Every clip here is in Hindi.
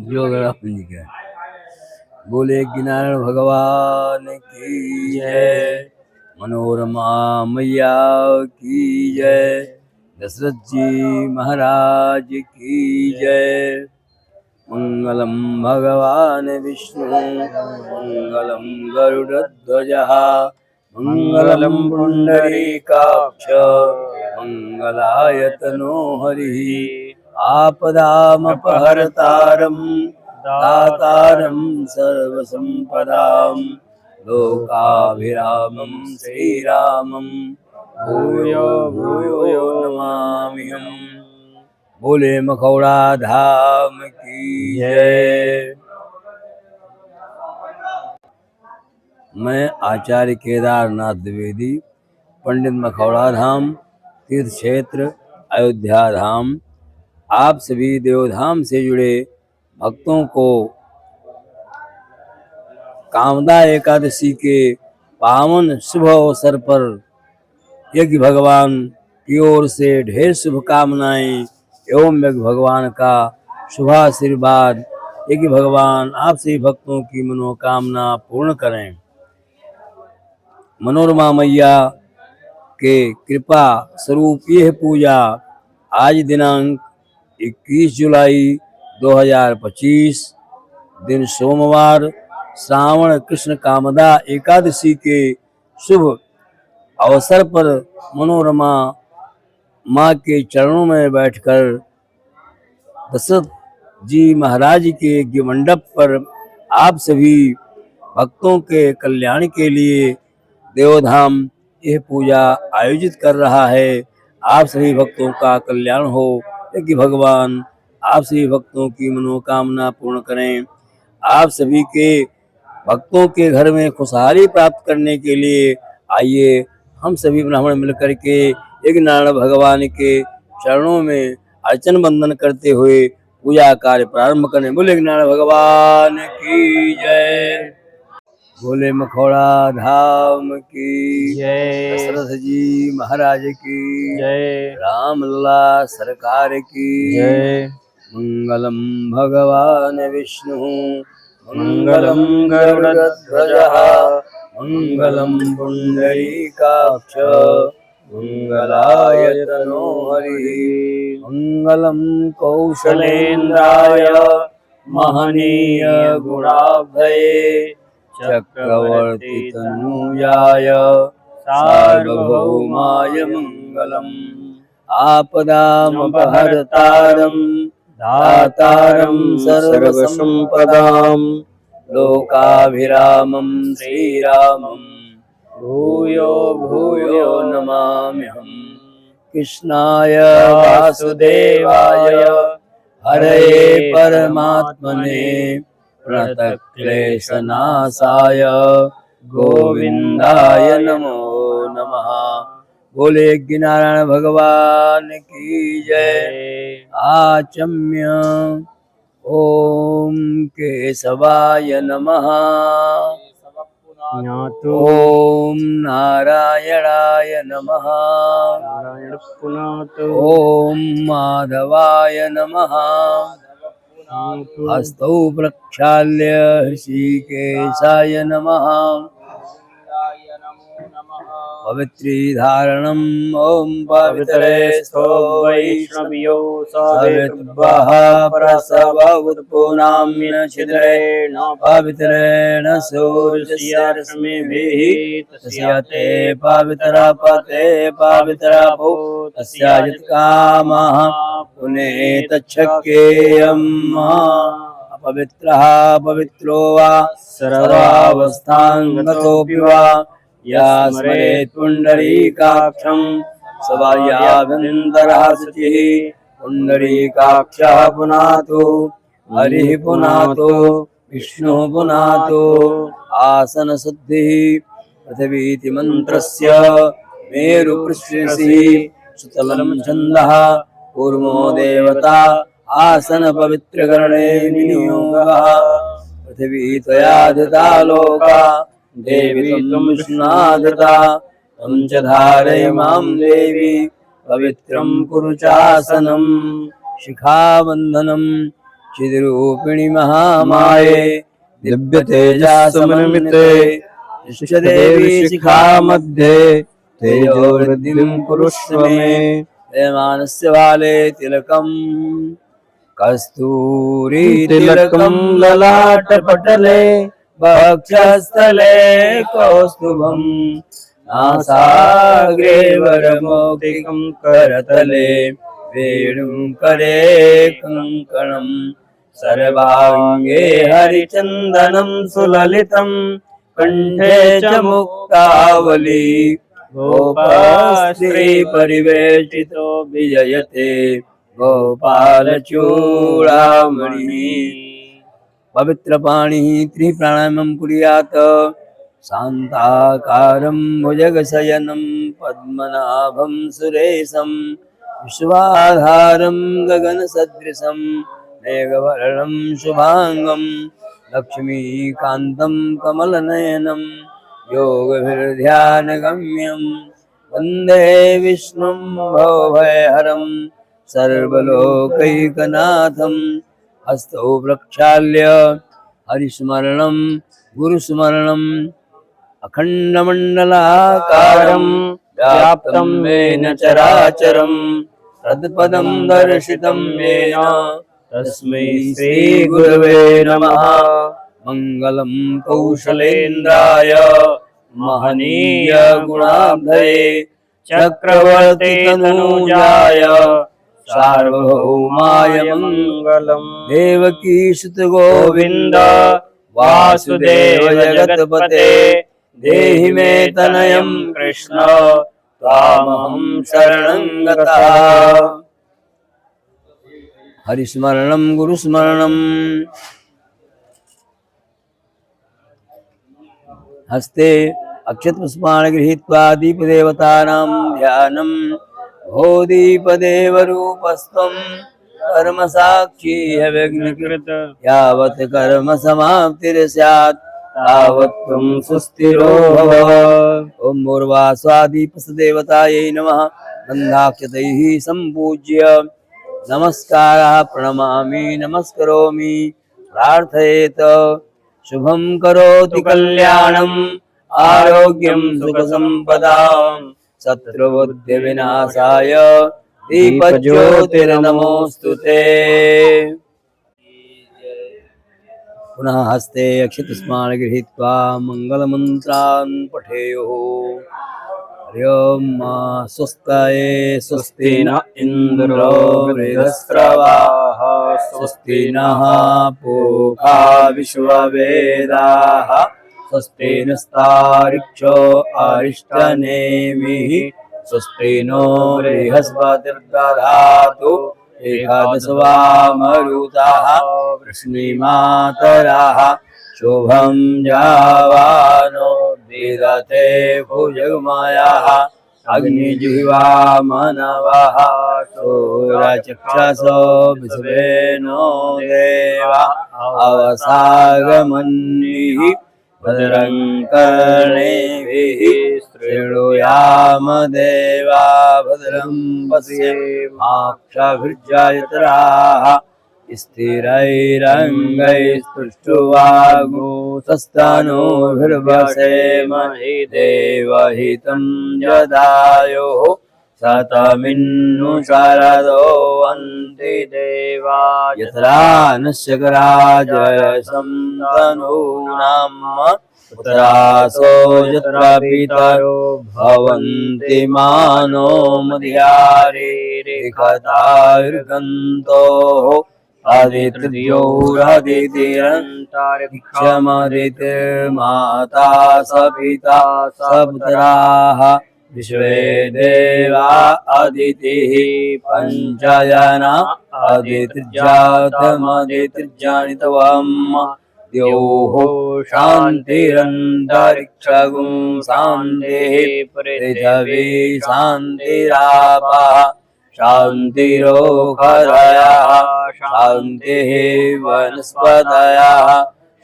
योगराज जी का बोले ज्ञान भगवान की जय, मनोरमा मैया की जय, दशरथ जी महाराज की जय। मंगलम भगवान विष्णु मंगलम गरुड़ध्वज मंगलम पुंडरीकाक्ष मंगलायतनो हरि। आपदामपहर्तारं दातारं सर्वसंपदां लोकाभिरामं श्रीरामं भूयो भूयो नमाम्यहम्। बोले मखौड़ा धाम की जय। मैं आचार्य केदारनाथ द्विवेदी, पंडित मखौड़ा धाम तीर्थ क्षेत्र अयोध्या धाम, आप सभी देवधाम से जुड़े भक्तों को कामदा एकादशी के पावन शुभ अवसर पर यज्ञ भगवान की ओर से ढेर शुभकामनाएं एवं यज्ञ भगवान का शुभाशीर्वाद। यज्ञ भगवान आप सभी भक्तों की मनोकामना पूर्ण करें। मनोरमा मैया के कृपा स्वरूप यह पूजा आज दिनांक 21 जुलाई 2025 दिन सोमवार श्रावण कृष्ण कामदा एकादशी के शुभ अवसर पर मनोरमा माँ के चरणों में बैठकर दशरथ जी महाराज के यज्ञ मंडप पर आप सभी भक्तों के कल्याण के लिए देवधाम यह पूजा आयोजित कर रहा है। आप सभी भक्तों का कल्याण हो, यज्ञ भगवान आप सभी भक्तों की मनोकामना पूर्ण करें। आप सभी के भक्तों के घर में खुशहाली प्राप्त करने के लिए आइए हम सभी ब्राह्मण मिलकर के यज्ञ नारायण भगवान के चरणों में अर्चन बंदन करते हुए पूजा कार्य प्रारंभ करें। बोले यज्ञ नारायण भगवान की जय, बोले मखौड़ा धाम की जय, दशरथ जी महाराज की जय, रामलला सरकार की जय। मंगलम भगवान विष्णु मंगलम गरुड़ध्वज मंगलम पुंडरीकाक्ष मंगलायतनो हरि। मंगलम कौशलेन्द्राय महनीय गुणाभये चक्रवर्ती तनूजाय सार्वभौमाय मंगलम्। आपदामपहर्तारं दातारं सर्वसंपदां लोकाभिरामं श्रीरामं भूयो भूयो नमाम्यहम्। कृष्णाय वासुदेवाय हरये परमात्मने प्रणतक्लेशनाशाय गोविंदाय नमो नमः। बोले यज्ञ नारायण भगवान की जय। आचम्य ओम केशवाय नमः, ओम नारायणाय नमः, ओम माधवाय नमः। हस्तौ प्रक्षाल्य ऋषिकेशाय नमः। पवित्री धारणम ओम पवित्रेस्थो वैष्णव्यो सवितुर्वः प्रसव उत्पुनाम्य छिद्रेण पवित्रेण सूर्यस्य रश्मिभिः तस्याते पवित्र पते पवित्र भू तस्याजित कामः पुनेतच्छक्येयम्। अपवित्रः पवित्रो वा सर्वावस्थां गतोऽपि वा या स्मरेत् पुण्डरीकाक्षं सवार्याभ्यन्तरः शुचिः। पुण्डरीकाक्षः पुनातु हरिः पुनातु विष्णुः पुनातु आसनशुद्धिः। पृथिवीति मन्त्रस्य मेरुपृष्ठशिः सुतलं छन्दः कूर्मो देवता आसन पवित्रकरणे विनियोगः। पृथिवी त्वया धृता लोका देवी त्वं विष्णुना त्वं च धारय मां देवी पवित्रं कुरु चासनं। शिखाबन्धनं चिद्रूपिणि महामाये दिव्य तेजा समन्विते देवी शिखा मध्ये तेजोवृद्धिं कुरुष्व मे मानस्य वाले तिलकम् कस्तूरी तिलकं ललाटपटले वक्षस्थले कौस्तुभम् नासाग्रे वरमौक्तिकं करतले वेणुं करे कङ्कणम् सर्वाङ्गे हरिचन्दनं सुललितं कण्ठे च मुक्तावली गोपाश्री परिवेष्टितो विजयते गोपालचूडामणिः पवित्र पाणिः त्रिः प्राणायामं कुर्यात् शान्ताकारं भुजगशयनं पद्मनाभं सुरेशं विश्वाधारं गगनसदृशं मेघवर्णं शुभांगं लक्ष्मीकान्तं कमलनयनं योगभिर्ध्यानगम्यं वन्दे विष्णुं भवभयहरं सर्वलोकैकनाथं हस्तौ प्रक्षाल्य हरिस्मरणं गुरुस्मरणम् अखण्डमण्डलाकारं व्याप्तं येन चराचरं तत्पदं दर्शितं येन तस्मै श्रीगुरवे नमः। मङ्गलं कौशलेन्द्राय महनीय गुणाब्धये चक्रवर्तितनूजाय सार्वभौमाय मङ्गलम्। देवकीसुत गोविन्द वासुदेव जगत्पते देहि मे तनयं कृष्ण त्वामहं शरणं गतः। हरिस्मरणं गुरुस्मरणं हस्ते अक्षतपुष्पाणि गृहीत्वा दीपदेवतानां ध्यानं भो दीपदेवरूपस्त्वं कर्मसाक्षी विघ्नकृत यावत् कर्म समाप्तिर्स्यात् तावत् त्वं सुस्थिरो भव। ॐ भूर्वास्वादीपसदेवतायै नमः। गन्धाक्षतैः सम्पूज्य नमस्कारः प्रणमामि नमस्करोमि प्रार्थयेत। शुभं करोति कल्याणम् आरोग्यं सुखसम्पदां शत्रुबुद्धिविनाशाय दीपज्योतिर्नमोऽस्तुते। पुनः हस्ते अक्षतपुष्पाणि गृहीत्वा मङ्गलमन्त्रान् पठेयुः। हरिओं स्वस्ताये स्वस्ति न इन्द्रो वृहस्रवाः स्वस्ति नः पूषा विश्ववेदाः स्वस्ति नस्तार्क्ष्यो अरिष्टनेमिः स्वस्ति नो बृहस्पतिर्दधातु एकादशवामरुताः वृष्णिमातराः शुभं जावानो विदते भुजगमायाः अग्निजिह्वा मनवः शूरचक्षसो विश्वेनो देवा अवसागमन्निः भद्रं कर्णेभिः शृणुयाम देवा भद्रं पश्येमाक्षभिर्जयत्राः स्थिरैरङ्गैस्तुष्टुवागुतस्तनूभिर्वसेमहि देवहितं जदायुः शतमिन्नु शरदो अन्ति देवा यत्रा नश्यकराजयसं तनूनां पुत्रासो यत्र पितरो भवन्ति मानो मध्यारेकतायुर्गन्तोः आदित्योरदितिरन्तरिक्षमदितिर्माता स पिता स पुत्राः विश्वे देवा अदितिः पञ्चजना अदितिर्जातमदितिर्जानितवम् द्योः शान्तिरन्तरिक्षगुं शान्तिः पृथिवी शान्तिरापः शान्तिरोषधयः शान्तिः वनस्पतयः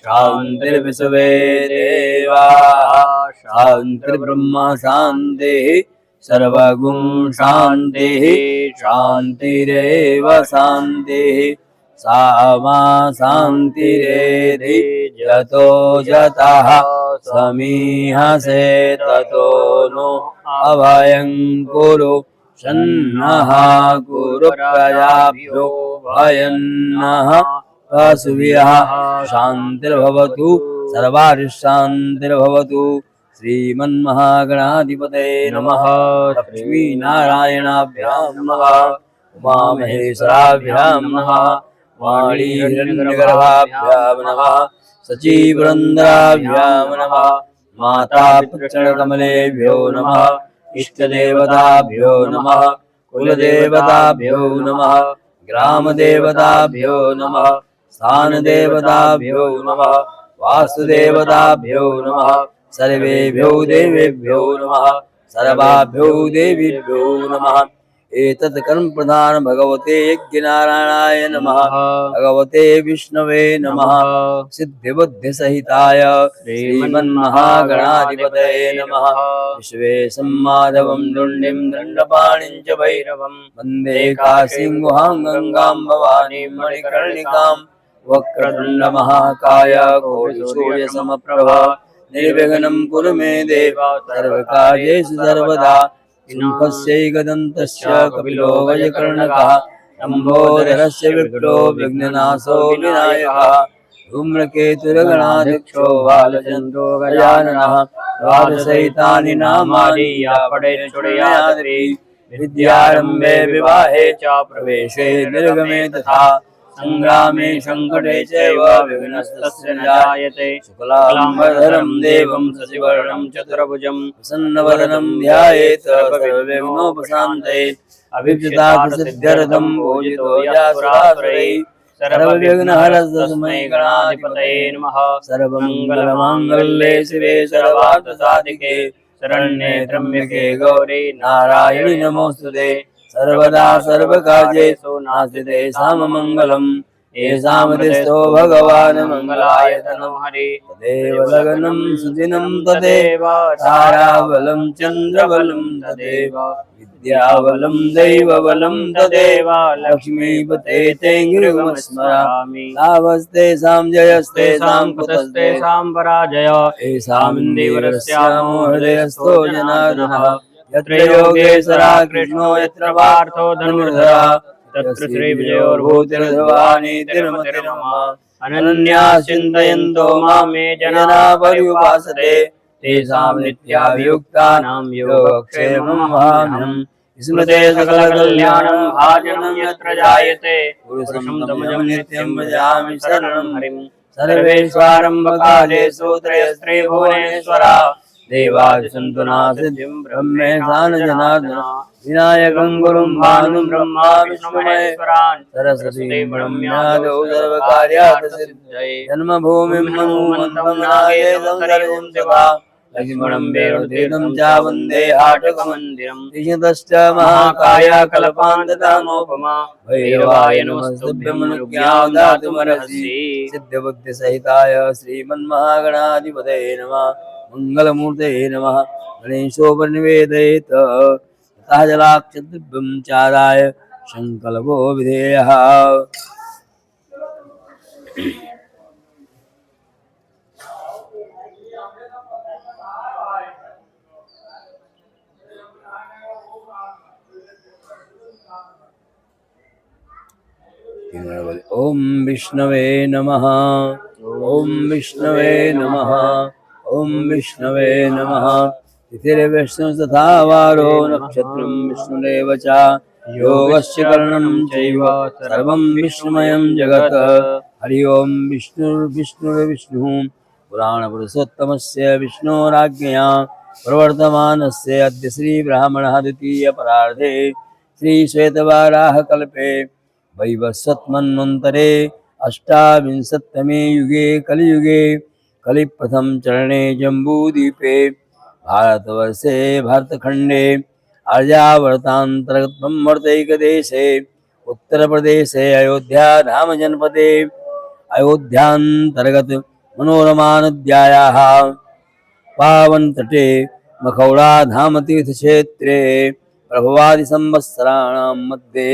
शान्तिर्विश्वे देवाः शान्तिर्ब्रह्म शान्तिः सर्वगुं शान्तिः शान्तिरेव शान्तिः सा मा शान्तिरेधि यतो जतः समीहसे ततो नो अभयं कुरु सन्नः कुरु प्रजाभ्यो भयन्नः पशुभ्यः शान्तिर्भवतु सर्वारिशान्तिर्भवतु। श्रीमन्महागणाधिपतये नमः। लक्ष्मीनारायणाभ्यां नमः। उमामहेश्वराभ्यां नमः। वाणी हिरण्यगर्भाभ्यां नमः। सचीवृन्दाभ्यां नमः। माता पितृकमलेभ्यो नमः। इष्टदेवताभ्यो नमः। कुलदेवताभ्यो नमः। ग्रामदेवताभ्यो नमः। स्थानदेवताभ्यो नमः। वासुदेवताभ्यो नमः। सर्वेभ्यो देवेभ्यो नमः। सर्वाभ्यो देवीभ्यो नमः। एतत् कर्म प्रधान भगवते यज्ञनारायणाय नमः। भगवते विष्णवे नमः। सिद्धिबुद्धिसहिताय श्रीमन्महागणाधिपतये नमः। विश्वेशं माधवं दुण्डिं दण्डपाणिं च भैरवं वन्दे काशीं गुहां गङ्गां भवानीं मणिकर्णिकां। वक्रतुण्डमहाकाय कोटिसूर्यसमप्रभा निर्विघ्नं कुरु मे देव सर्वकार्येषु सर्वदा। सिंहस्यैकदन्तस्य कपिलो गजकर्णकः लम्बोदरस्य विघ्नो विघ्ननाशो विनायकः धूम्रकेतुर्गणाध्यक्षो बालचन्द्रो गजाननः। द्वादशैतानि नामानि या पठेत् शृणुयादपि विद्यारम्भे विवाहे च प्रवेशे निर्गमे तथा संग्रामे संकटे चैव विघ्नस्तस्य न जायते। शुक्लाम्बरधरं देवं शशिवर्णं चतुर्भुजं प्रसन्नवदनं ध्यायेत् सर्वविघ्नोपशान्तये। अभिजितार्थसिद्ध्यर्थं पूजितो यासुरासुरैः सर्वविघ्नहरस्तस्मै गणाधिपतये नमः। सर्वमङ्गलमाङ्गल्ये शिवे सर्वार्थसाधिके शरण्ये त्र्यम्बके गौरी नारायणि नमोऽस्तुते। सर्वदा सर्वकार्येषु नास्ति साममङ्गलम्। येषां हृदयो भगवान् मङ्गलायतनं हरि तदेव लग्नं सुदिनं तदेव ताराबलं चन्द्रबलं तदेव विद्याबलं दैवबलं तदेव लक्ष्मीपते ते गृहमस्मरामि। लाभस्तेषां जयस्तेषां कुतस्तेषां पराजय येषामिन्दीवरस्यामो हृदयस्थो जनार्दनः। यत्र योगेश्वरः कृष्णो यत्र पार्थो धनुर्धरः तत्र श्रीविजयोर्भूतिर्ध्रुवानीतिर्मतिर्मम। अनन्याः चिन्तयन्तो मां ये जनाः पर्युपासते तेषां नित्याभियुक्तानां योगक्षेमं वहाम्यहम्। स्मृते सकलकल्याणं भाजनं यत्र जायते पुरुषं तमजं नित्यं भजामि शरणं हरिं। सर्वेष्वारम्भकालेषु त्रयस्त्रिभुवनेश्वरा देवादिसन्तुनासिद्धिं ब्रह्मेशान जनार्दन। विनायकं गुरुं भानुं ब्रह्मा विष्णुमहेश्वरान् सरस्वतीं ब्रह्मण्यादौ सर्वकार्यात् सिद्धये। जन्मभूमिं हनुमन्तं नागेशं सर्वं शिवा लक्ष्मणं वेणुतीर्थं च वन्दे हाटकमन्दिरम्। त्रिशतश्च महाकाय कल्पान्ततानोपमा भैरवाय नमस्तुभ्यं अनुज्ञादातुमर्हसि। सिद्धबुद्धिसहिताय श्रीमन्महागणाधिपतये नमः। मङ्गलमूर्तये नमः। गणेशोपनिवेदयेत् ततः जलाक्षदिव्यं चाराय संकल्पो विधेयः। ओम विष्णवे नमः। ओम विष्णवे नमः। ओम विष्णवे नमः। तिथिर्विष्णु तथा वारो नक्षत्रं विष्णुरेव च योगस्य करणं चैव सर्वं विष्णुमयं जगत्। हरि ओम विष्णुर्विष्णुर्विष्णुः पुराणपुरुषोत्तमस्य विष्णोराज्ञया प्रवर्तमानस्य अद्य श्रीब्राह्मणः द्वितीयपरार्धे श्रीश्वेतवाराहकल्पे वैवस्वत्मन्वन्तरे अष्टाविंशत्तमे युगे कलियुगे कलिप्रथम चरणे जम्बूद्वीपे भारतवर्षे भरतखण्डे आर्यावर्तान्तर्गत ब्रह्मवर्तैकदेशे उत्तरप्रदेशे अयोध्याधाम जनपदे अयोध्यान्तर्गत मनोरमा नद्यायाः पावनतटे मखौडाधाम तीर्थक्षेत्रे प्रभवादि संवत्सराणां मध्ये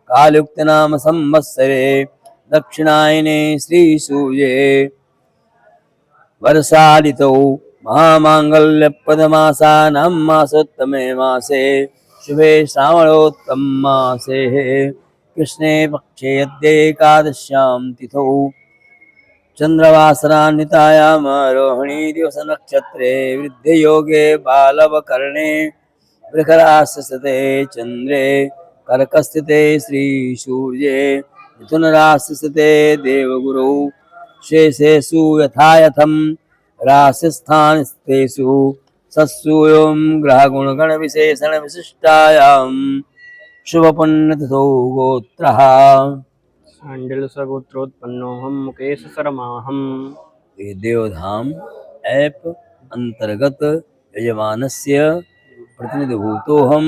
कालयुक्तनाम संवत्सरे दक्षिणायने श्रीसूर्ये वर्षादितौ महामाङ्गल्यप्रदमासानां मासोत्तमे मासे शुभे श्रावणोत्तम मासे कृष्णे पक्षे अद्य एकादश्यां तिथौ चंद्रवासरान्वितायाम रोहिणी दिवस नक्षत्रे वृद्धियोगे बालवकर्णे वृखरासते चंद्रे कर्कस्थिते श्रीसूर्ये मिथुनरासस्थिते देवगुरौ शेषेषु यथायथं राशिस्थानस्थेषु सत्सूयों ग्रहगुणगणविशेषणविशिष्टायां शुभपुण्यतिथौ गोत्रः शाण्डिल्यगोत्रोत्पन्नोऽहं मुकेश शर्माहम्। ये देवधाम ऐप अंतर्गत यजमानस्य प्रतिनिधिभूतोऽहं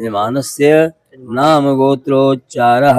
यजमानस्य नाम गोत्रोच्चारः।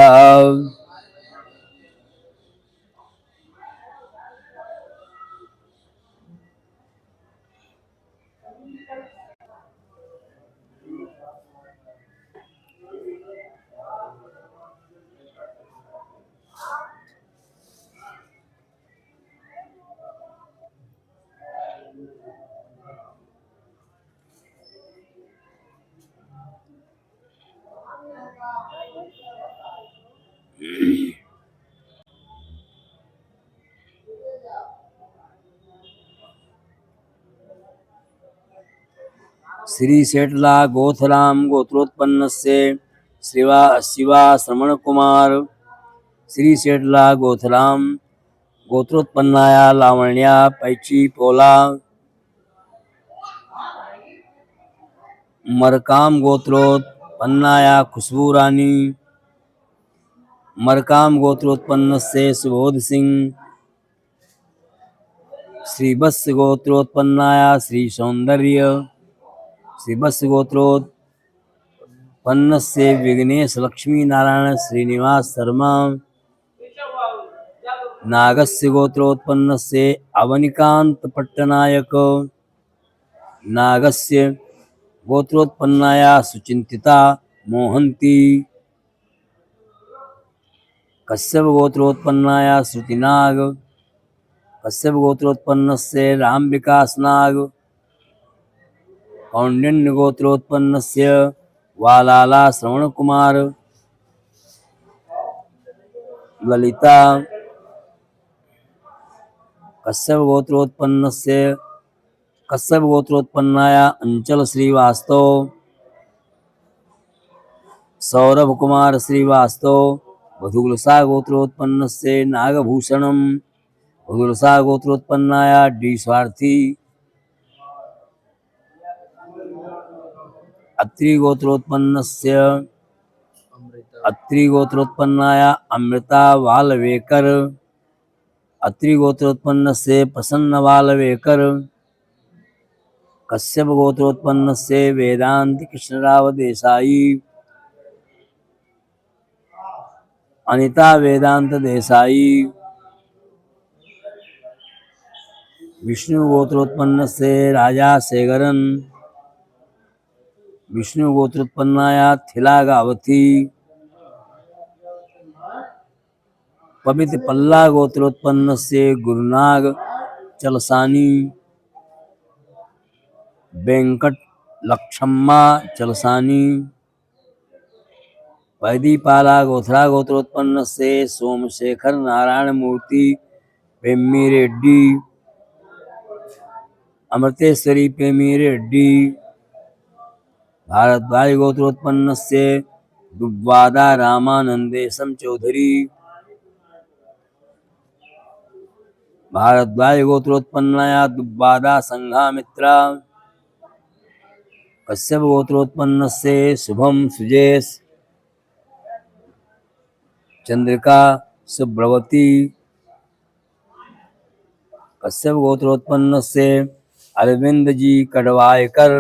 श्री शेटला गोथराम गोत्रोत्पन्नस्य शिवा श्रवण कुमार श्री शेटला गोथराम गोत्रोत्पन्नाया लावण्या पैची पोला मरकाम गोत्रोत्पन्नाया खुशबू रानी मरकाम गोत्रोत्पन्नस्य सुबोध सिंह श्री बस गोत्रोत्पन्नाया श्री सौंदर्य श्री बस गोत्रोत्पन्नस्य विघ्नेश लक्ष्मी नारायण श्रीनिवास शर्मा नागस्य गोत्रोत्पन्नस्य अवनिकांत पट्टनायक नागस्य गोत्रोत्पन्नाया सुचिंतिता मोहंती कश्यप गोत्रोत्पन्नाया श्रुतिनाग कश्यप गोत्रोत्पन्नस्य राम विकास नाग कौंडिन्य गोत्रोत्पन्नस्य वालाला श्रवण कुमार ललिता कश्यप गोत्रोत्पन्नाया अंचल श्रीवास्तव सौरभ कुमार श्रीवास्तव वधुलसा गोत्रोत्पन्नस्य नागभूषणम वधुलसा गोत्रोत्पन्नाया डी स्वार्थी अत्रि गोत्रोत्पन्नाया अमृता वालवेकर अत्रि गोत्रोत्पन्नस्य प्रसन्न वालवेकर कश्यप गोत्रोत्पन्नस्य वेदांत कृष्णराव देसाई अनिता वेदांत देसाई विष्णु गोत्रोत्पन्नस्य राजा सेगरन विष्णु गोत्रोत्पन्नाया थिला गावथी पवित्र पल्ला गोत्रोत्पन्नस्य गुरुनाग चलसानी वेंकट लक्षम्मा चलसानी वैदीपाला गोथरा गोत्रोत्पन्नस्य सोमशेखर नारायण मूर्ति पेम्मी रेड्डी अमृतेश्वरी पेम्मी रेड्डी भारद्वाज गोत्रोत्पन्नस्य दुब्बादा रामानंदेशम चौधरी भारद्वाज गोत्रोत्पन्नाया दुब्बादा संघामित्रा कश्यप गोत्रोत्पन्नस्य शुभम सुजेश चंद्रिका सुब्रवती कश्यप गोत्रोत्पन्नस्य अरविंद जी कड़वायकर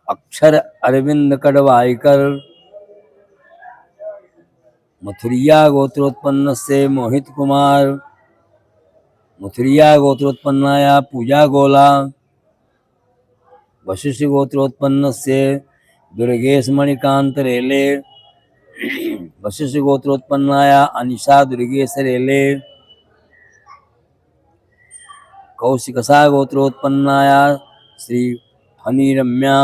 अक्षर अरविंद कड़वायकर मथुरिया गोत्रोत्पन्नस्य मोहित कुमार मथुरिया गोत्रोत्पन्नाया पूजा गोला वशिष्ठ गोत्रोत्पन्नस्य दुर्गेश मणिकांत रेले, वशिष्ठ गोत्रोत्पन्नाया अनिशा दुर्गेश रेले, कौशिकसा गोत्रोत्पन्नाया श्री फनी रम्या,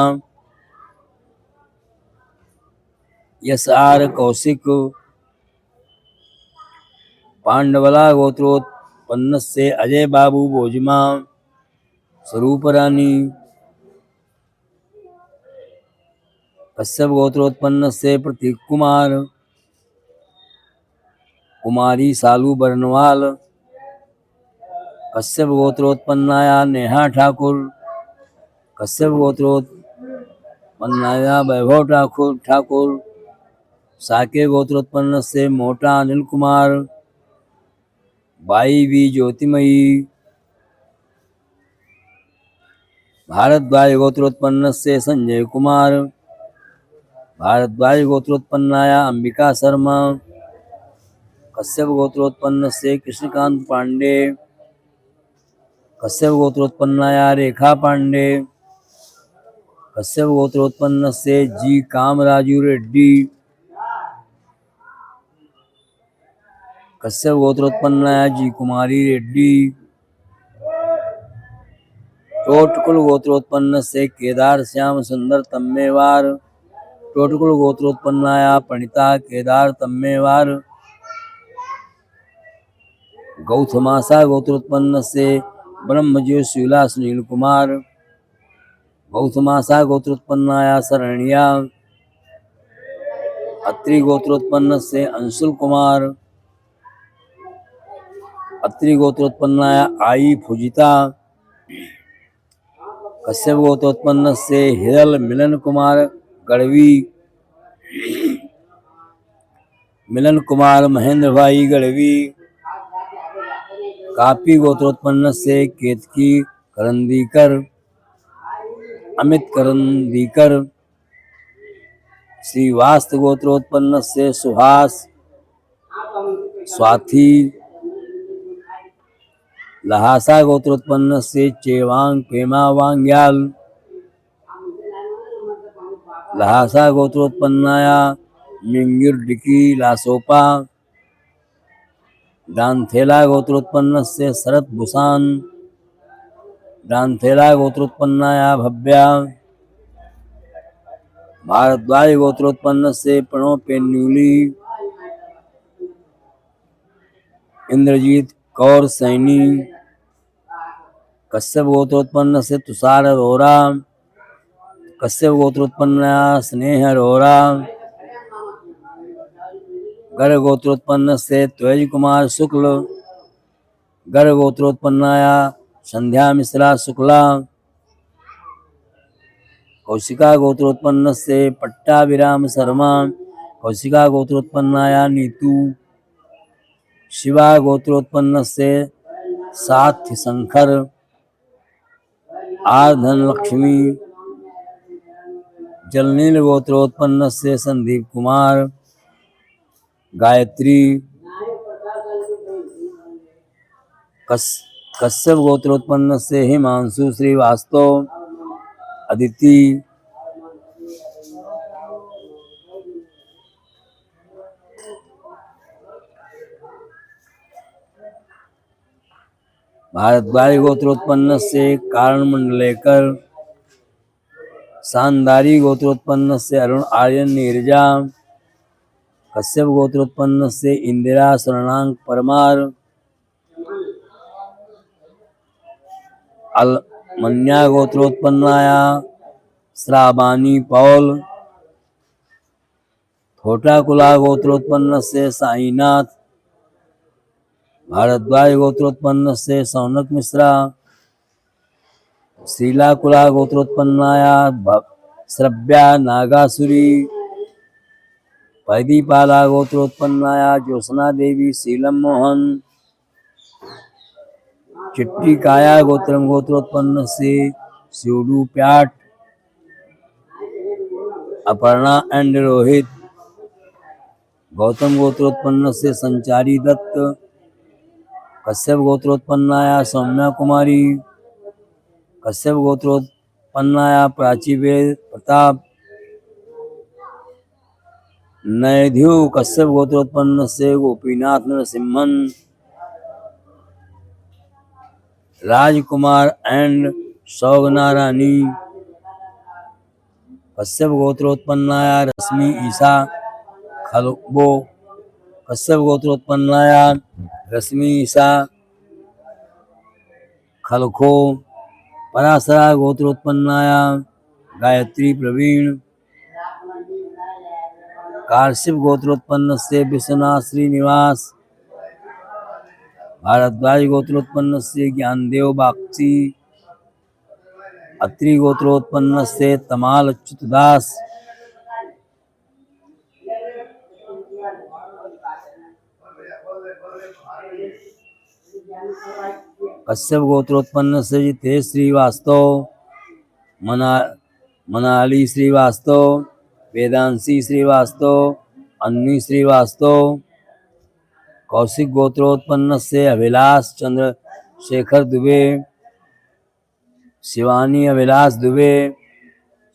यस आर कौशिक, पांडवला गोत्रोत्पन्न से अजय बाबू भोजमा, स्वरूप रानी, कश्यप गोत्रोत्पन्न से प्रतीक कुमार, कुमारी सालू बरनवाल, कश्यप गोत्रोत्पन्नाया नेहा ठाकुर, कश्यप गोत्रोत्पन्नाया वैभव ठाकुर, साके गोत्रोत्पन्न से मोटा अनिल कुमार, बाई वी ज्योतिमयी, भारद्वाज गोत्रोत्पन्न से संजय कुमार, भारद्वाज गोत्रोत्पन्नाया अंबिका शर्मा, कश्यप गोत्रोत्पन्न से कृष्णकांत पांडे, कश्यप गोत्रोत्पन्नाया रेखा पांडे, कश्यप गोत्रोत्पन्न से जी कामराजू रेड्डी, कश्यप गोत्रोत्पन्नाया जी कुमारी रेड्डी, टोटकुल गोत्रोत्पन्न से केदार श्याम सुंदर तम्मेवार, टोटकुल गोत्रोत्पन्नाया प्रणिता केदार तम्मेवार, गौथमासा गोत्रोत्पन्न से ब्रह्मज्योत शिवला सुनील कुमार, गौथमासा गोत्रोत्पन्नाया शरणिया, अत्रि गोत्रोत्पन्न से अंशुल कुमार, अत्रि गोत्रोत्पन्नाया आई फुजिता, कश्यप गोत्रोत्पन्न से हिरल मिलन कुमार गढ़वी, मिलन कुमार महेंद्र भाई गढ़वी, कापी गोत्रोत्पन्न से केतकी करंदीकर, अमित करंदीकर, श्रीवास्त गोत्रोत्पन्न से सुहास स्वाति, लहासा गोत्रोत्पन्न से चेवांग पेमा वांग्याल, लहासा गोत्रोत्पन्नाया मिंगिर डिकी लासोपा, डांथेला गोत्रोत्पन्न से शरत भूषान, डांथेला गोत्रोत्पन्नाया भव्या, भारद्वाज गोत्रोत्पन्न से प्रणव पेन्यूली, इंद्रजीत कौर सैनी, कश्यप गोत्रोत्पन्न से तुषार अरोरा, कश्यप गोत्रोत्पन्नाया स्नेह अरोरा, गर्ग गोत्रोत्पन्न से त्वज कुमार शुक्ल, गर्ग गोत्रोत्पन्नाया संध्या मिश्रा शुक्ला, कौशिका गोत्रोत्पन्न से पट्टा विराम शर्मा, कौशिका गोत्रोत्पन्नाया नीतू, शिवा गोत्रोत्पन्न से साथ्य शंकर, आर धनलक्ष्मी, जलनील गोत्रोत्पन्न से संदीप कुमार, गायत्री, कश्यप गोत्रोत्पन्न से हिमांशु श्रीवास्तव, अदिति, भारद्वाज गोत्रोत्पन्न से कारण मंडलेकर, शानदारी गोत्रोत्पन्न से अरुण आर्यन नीरजा, कश्यप गोत्रोत्पन्न से इंदिरा शरणांक परमार, अलमन्या गोत्रोत्पन्नाया श्राबानी पौल, थोटाकुला गोत्रोत्पन्न से साईनाथ, भारद्वाज गोत्रोत्पन्न से सौनक मिश्रा, श्रीलाकुला गोत्रोत्पन्नाया श्रव्या नागासुरी, पैदीपाला गोत्रोत्पन्नाया ज्योत्सना देवी शीलम मोहन, चिट्टी काया गोत्रम गोत्रोत्पन्न से शिवडू प्याट, अपर्णा एंड रोहित, गौतम गोत्रोत्पन्न से संचारी दत्त, कश्यप गोत्रोत्पन्नाया सौम्या कुमारी, कश्यप गोत्रोत्पन्नाया प्राची वेद प्रताप, नैध्यो कश्यप गोत्रोत्पन्न से गोपीनाथ नरसिम्हन राजकुमार एंड सौगना रानी कश्यप गोत्रोत्पन्नाया रश्मि ईसा खलबो कश्यप गोत्रोत्पन्नाया रश्मि ईसा खलखो पराशरा गोत्रोत्पन्नाया गायत्री प्रवीण काश्यप गोत्रोत्पन्न से विश्वनाथ श्रीनिवास भारद्वाज गोत्रोत्पन्न से ज्ञानदेव बागची अत्रि गोत्रोत्पन्न से तमाल अच्युतदास कश्यप गोत्रोत्पन्न से जितेश श्रीवास्तव मनाली श्रीवास्तव वेदांशी श्रीवास्तव अन्नी श्रीवास्तव कौशिक गोत्रोत्पन्न से अभिलाष चंद्रशेखर दुबे शिवानी अभिलाष दुबे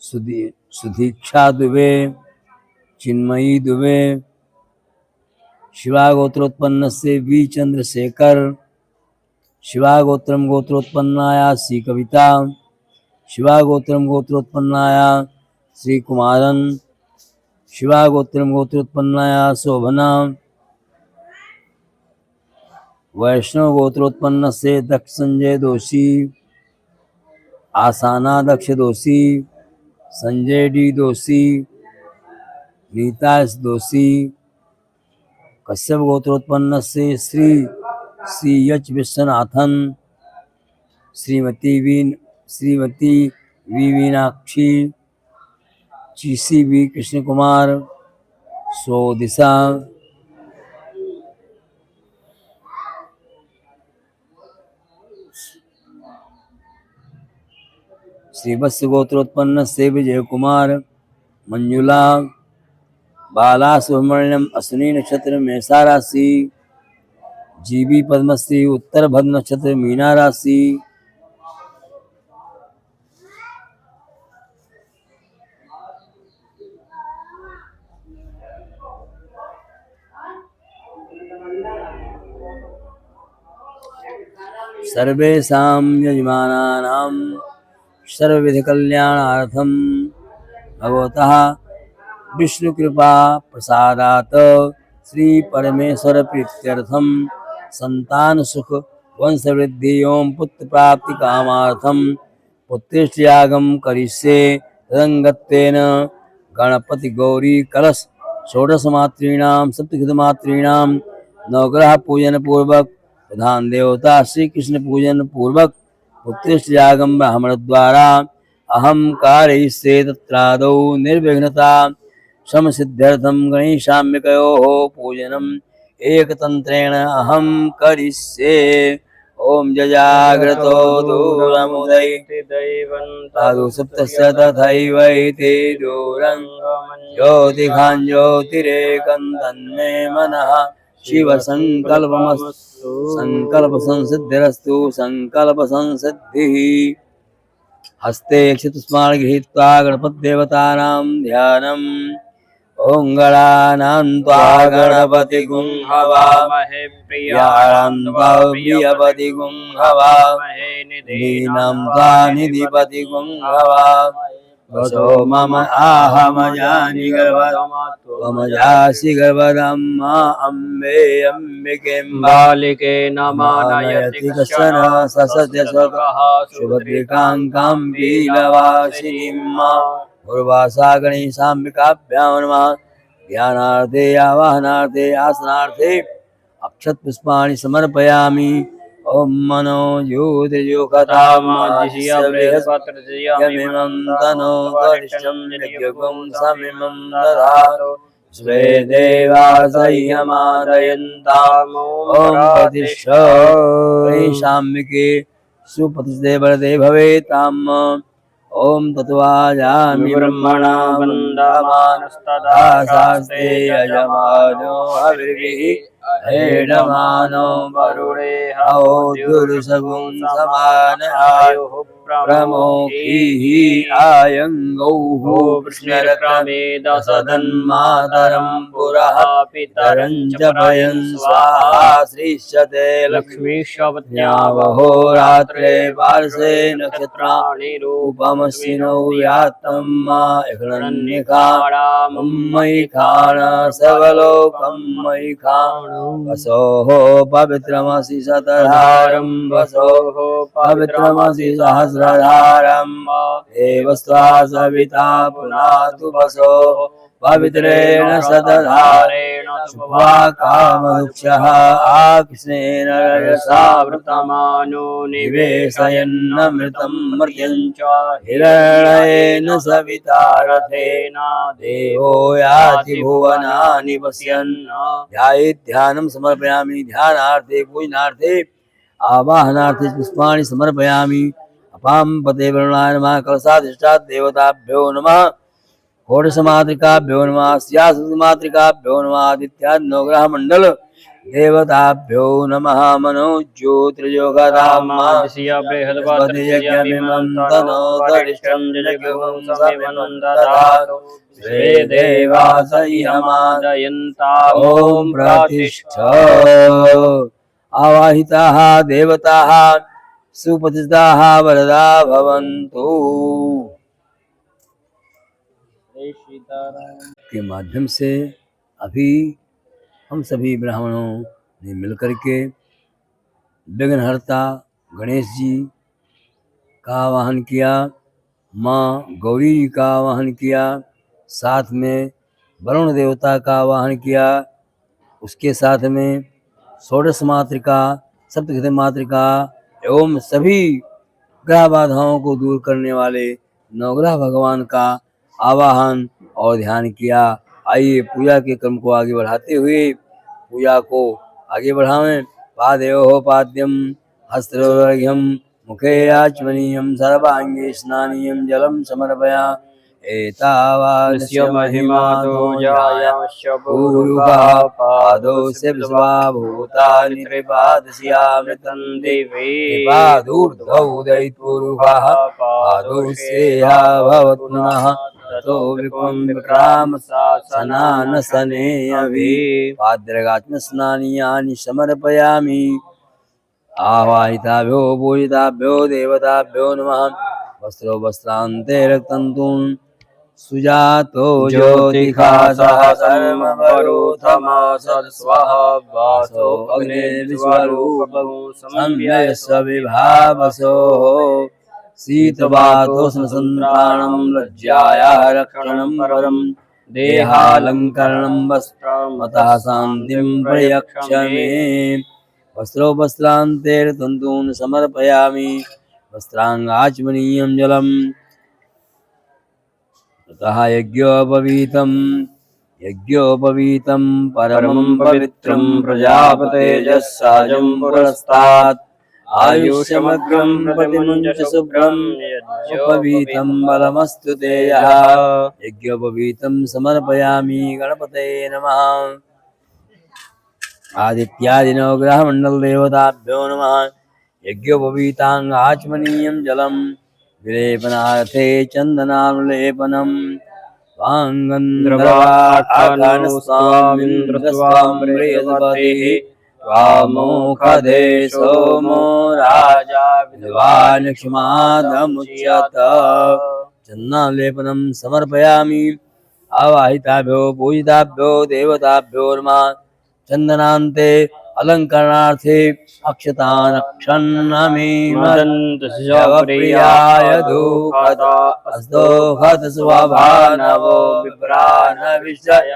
सुधीक्षा दुबे चिन्मयी दुबे शिवा गोत्रोत्पन्न से वी चंद्रशेखर शिवा गोत्रम गोत्रोत्पन्नाया श्री कविता शिवा गोत्रम गोत्रोत्पन्नाया श्री कुमारन शिवा गोत्रम गोत्रोत्पन्नाया शोभना वैष्णव गोत्रोत्पन्न से दक्ष संजय दोषी आसाना दक्ष दोषी संजय डी दोषी नीता एस दोषी कश्यप गोत्रोत्पन्न से श्री एच विश्वनाथन श्रीमती वी मीनाक्षी चीसी वी कृष्ण कुमार दिशा श्रीवत्स गोत्रोत्पन्न से विजय कुमार मंजुला बाला सुब्रमण्यम अश्विनी नक्षत्र मेषा राशि जीवी पद्मश्री उत्तर भद्र नक्षत्र मीना राशि सर्वेषां यजमानानां सर्वविध कल्याणार्थं भगवतः विष्णु कृपा प्रसादात श्री परमेश्वर प्रीत्यर्थम संतान सुख वंश वृद्धि एवं पुत्र प्राप्ति कामार्थम पुत्रेष्टयागम करिष्ये तदंगत्वेन गणपति गौरी कलश षोडश मातॄणां सप्तकृत मातॄणां नवग्रह पूजन पूर्वक प्रधान देवता श्री कृष्ण पूजन पूर्वक पुत्रेष्टयागम ब्राह्मण द्वारा अहम कारयिष्ये तत्रादौ निर्विघ्नता समसिद्ध्यर्थं गणेशाम्बिकयोः पूजनम् एकतन्त्रेण अहं करिष्ये ओम जजाग्रतो दूरमुदय साधु सप्तस्य तथैवैते दूरं ज्योतिखां ज्योतिरेकं तन्मे मनः शिव संकल्पमस्तु संकल्प संसिद्धिरस्तु संकल्प संसिद्धिः हस्ते क्षितस्मान् गृहीत्वा गणपतिदेवतानां ध्यानम् ओं गणानां त्वा गणपतिगुं हवामहे प्रियपतिगुं हवामहे निधीनां त्वा निधिपतिगुं हवामहे वसो मम आहमजानि गर्भमजासि गर्भदम्मा अम्बे अम्बिके बालिके नमानयति कश्चन ससद्य सुभद्रिकां पीलवासिनीं उर्वासा गणेशाम्बिकाभ्यां नमः ध्यानार्थे आवाहनार्थे आसनार्थे अक्षत पुष्पाणि समर्पयामि ओम मनो ज्योतिर्योगतामादिशियमिमं तनो गरिष्ठं यज्ञगुं समिमं दधातु स्वे देवासह्यमादयन्ताम् ओम प्रतिष्ठा गणेशाम्बिके सुप्रतिष्ठे वरदे भवेताम् ओम तत्वाजामि ब्रह्मणा वन्दमानस्तदा शास्ते यजमानो हविर्भिः हेडमानो वरुणे हवोद्युर्सगुं समान आयुः प्रमोखीः आयङ्गौः कृष्णरक्रमे दशधन्मातरं पुरः पितरं च प्रयन् स्वाहा श्रीश्चते लक्ष्मीशवत्न्यावहोरात्रे पार्श्वे नक्षत्राणि रूपमस्मिनो रूपमस्मिनौ व्यात्तं मा व्यात्तं मयि खाण सर्वलोकं मयि खाण वसोः पवित्रमसि शतधारं वसोः पवित्रमसि सहस्रधारं देवस्त्वा सविता पुनातु वसोः पवित्रेण शतधारेण शुभा कामवृक्षः आकृष्णेन रजसा वृतमानो निवेशयन्नमृतं मर्त्यं च हिरण्येन सविता रथेन देवो याति भुवनानि पश्यन् ध्यानं समर्पयामि ध्यानार्थे पूजनार्थे आवाहनार्थे पुष्पाणि समर्पयामि अपां पते वरुणाय नमः कलशाधिष्ठात् देवताभ्यो नमः षोडशमातृकाभ्यो नमः स्यासुमातृकाभ्यो नमः आदित्याग्नोग्रहमण्डल देवताभ्यो नमः मनो ज्योतिर्योगरामादिश्य बृहद्पतियज्ञमिमं तनो वरिष्ठं जगवं समिमं ददातु स्वे देवास इयमादयन्ता ॐ प्रतिष्ठ आवाहिताः देवताः सुप्रतिष्ठिताः वरदा भवन्तु के माध्यम से अभी हम सभी ब्राह्मणों ने मिलकर के विघ्नहर्ता गणेश जी का आवाहन किया, माँ गौरी जी का आवाहन किया, साथ में वरुण देवता का आवाहन किया, उसके साथ में षोडश मातृका सप्तशती मातृका एवं सभी ग्रह बाधाओं को दूर करने वाले नवग्रह भगवान का आवाहन और ध्यान किया। आइए पूजा के क्रम को आगे बढ़ाते हुए पूजा को आगे बढ़ावें। पादयोः पाद्यं हस्तयोर्घ्यं मुखे आचमनीयं सर्वांगे स्नानीयं जलं समर्पयामि। एतावानस्य महिमा दोजायाश्च पूर्वः पादोस्य विश्वाभूतानि त्रिपादस्यामृतं दिवे पादूर्ध्वौ उदयित्पूर्वः पादोस्येह भवत् पुनः ततो विक्रम विक्राम सनानसने अभि पाद्रगात्म स्नानीयानि समर्पयामि। आवाहिताभ्यो पूजिताभ्यो देवताभ्यो नमः। वस्त्रो वस्त्रान्ते रक्तन्तुं सुजातो ज्योतिखासः सर्ववरोथमासत्स्वः वासो अग्निर्विश्वरूपं संव्ययस्व विभावसोः शीतवातोष्णसन्त्राणं लज्जायाः रक्षणं परं देहालङ्करणं वस्त्रमतः शान्तिं प्रयच्छमे। वस्त्रो वस्त्रान्तेर्तन्तून् समर्पयामि। वस्त्राङ्गाचमनीयं जलम् ततः यज्ञोपवीतं परमं पवित्रं प्रजापतेजः सहजं पुरस्तात् आयुष्यमग्रं प्रतिमुञ्च शुभ्रं यज्ञोपवीतं बलमस्तु ते यः। यज्ञोपवीतं समर्पयामि गणपतये नमः। आदित्यादिनवग्रहमण्डल देवताभ्यो नमः। यज्ञोपवीताङ्गाचमनीयं जलं विलेपनार्थे चन्दनानुलेपनं वाङ्गन्धर्वाखानस्वामिन्द्रस्वां बृहस्पतिः त्वामोखदे सोमो राजा विद्वान्क्षमादमुच्यत। चन्दनालेपनं समर्पयामि। आवाहिताभ्यो पूजिताभ्यो देवताभ्यो नमः। चन्दनान्ते अलङ्करणार्थे अक्षतानक्षन्नमि मदन्तप्रियाय दुःखद स्वभानवो विभ्रान विषय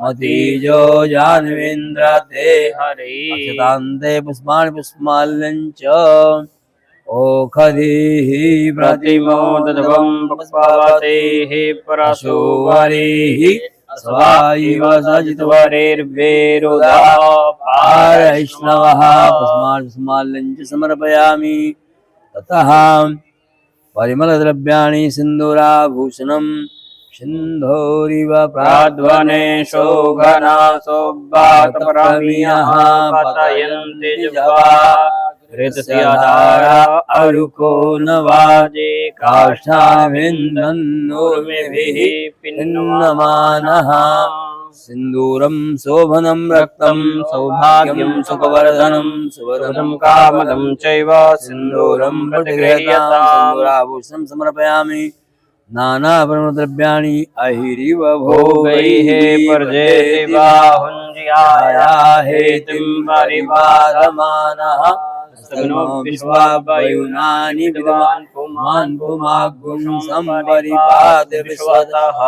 मतीजो जानवेन्द्र ते हरि। अक्षतान्ते पुष्पाणि पुष्पाल्यञ्च ओखधीः प्रतिमोदध्वं पुष्पवतीः परशुवरीः स्वाइव सजितवरेर्वेरुदा पारैष्णवः पुष्पाल्यञ्च समर्पयामि। ततः परिमलद्रव्याणि सिन्दूराभूषणं सिन्धोरिव प्राध्वने शोभना शोभातपरमियः पतयन्ति जिह्वा ऋतस्याधारा अरुको न वाजे काष्ठाभिन्दन्नोर्मिभिः पिन्नमानः सिन्दूरं शोभनं रक्तं सौभाग्यं सुखवर्धनं सुवदनं कामदं चैव सिन्दूरं प्रतिगृह्यताम् सिन्दूराभूषणं समर्पयामि नानाभरणद्रव्याणि अहिरिव भोगैः पर्जेति बाहुञ्जियाया हेतिं परिवारमानः सगनो विश्वा वायुनानि विद्वान् पुमान् पुमागुं सम्परिपाद्य विश्वतः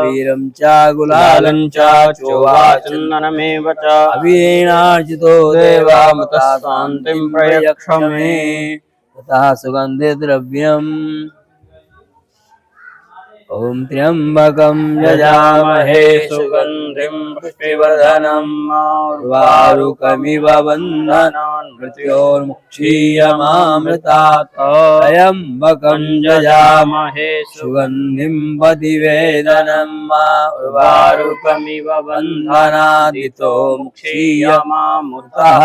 वीरं च गुलालं च चोवाचन्दनमेव च अवीणार्चितो देवामतः शान्तिं प्रयक्ष मे ततः सुगन्धिद्रव्यम् ॐ त्र्यम्बकं यजामहे सुगन्धिं पुष्टिवर्धनम् उर्वारुकमिव बन्धनान् मृत्योर्मुक्षीयमामृतात् त्र्यम्बकं यजामहे सुगन्धिं पतिवेदनम् उर्वारुकमिव बन्धनादितो मुक्षीयमामुतः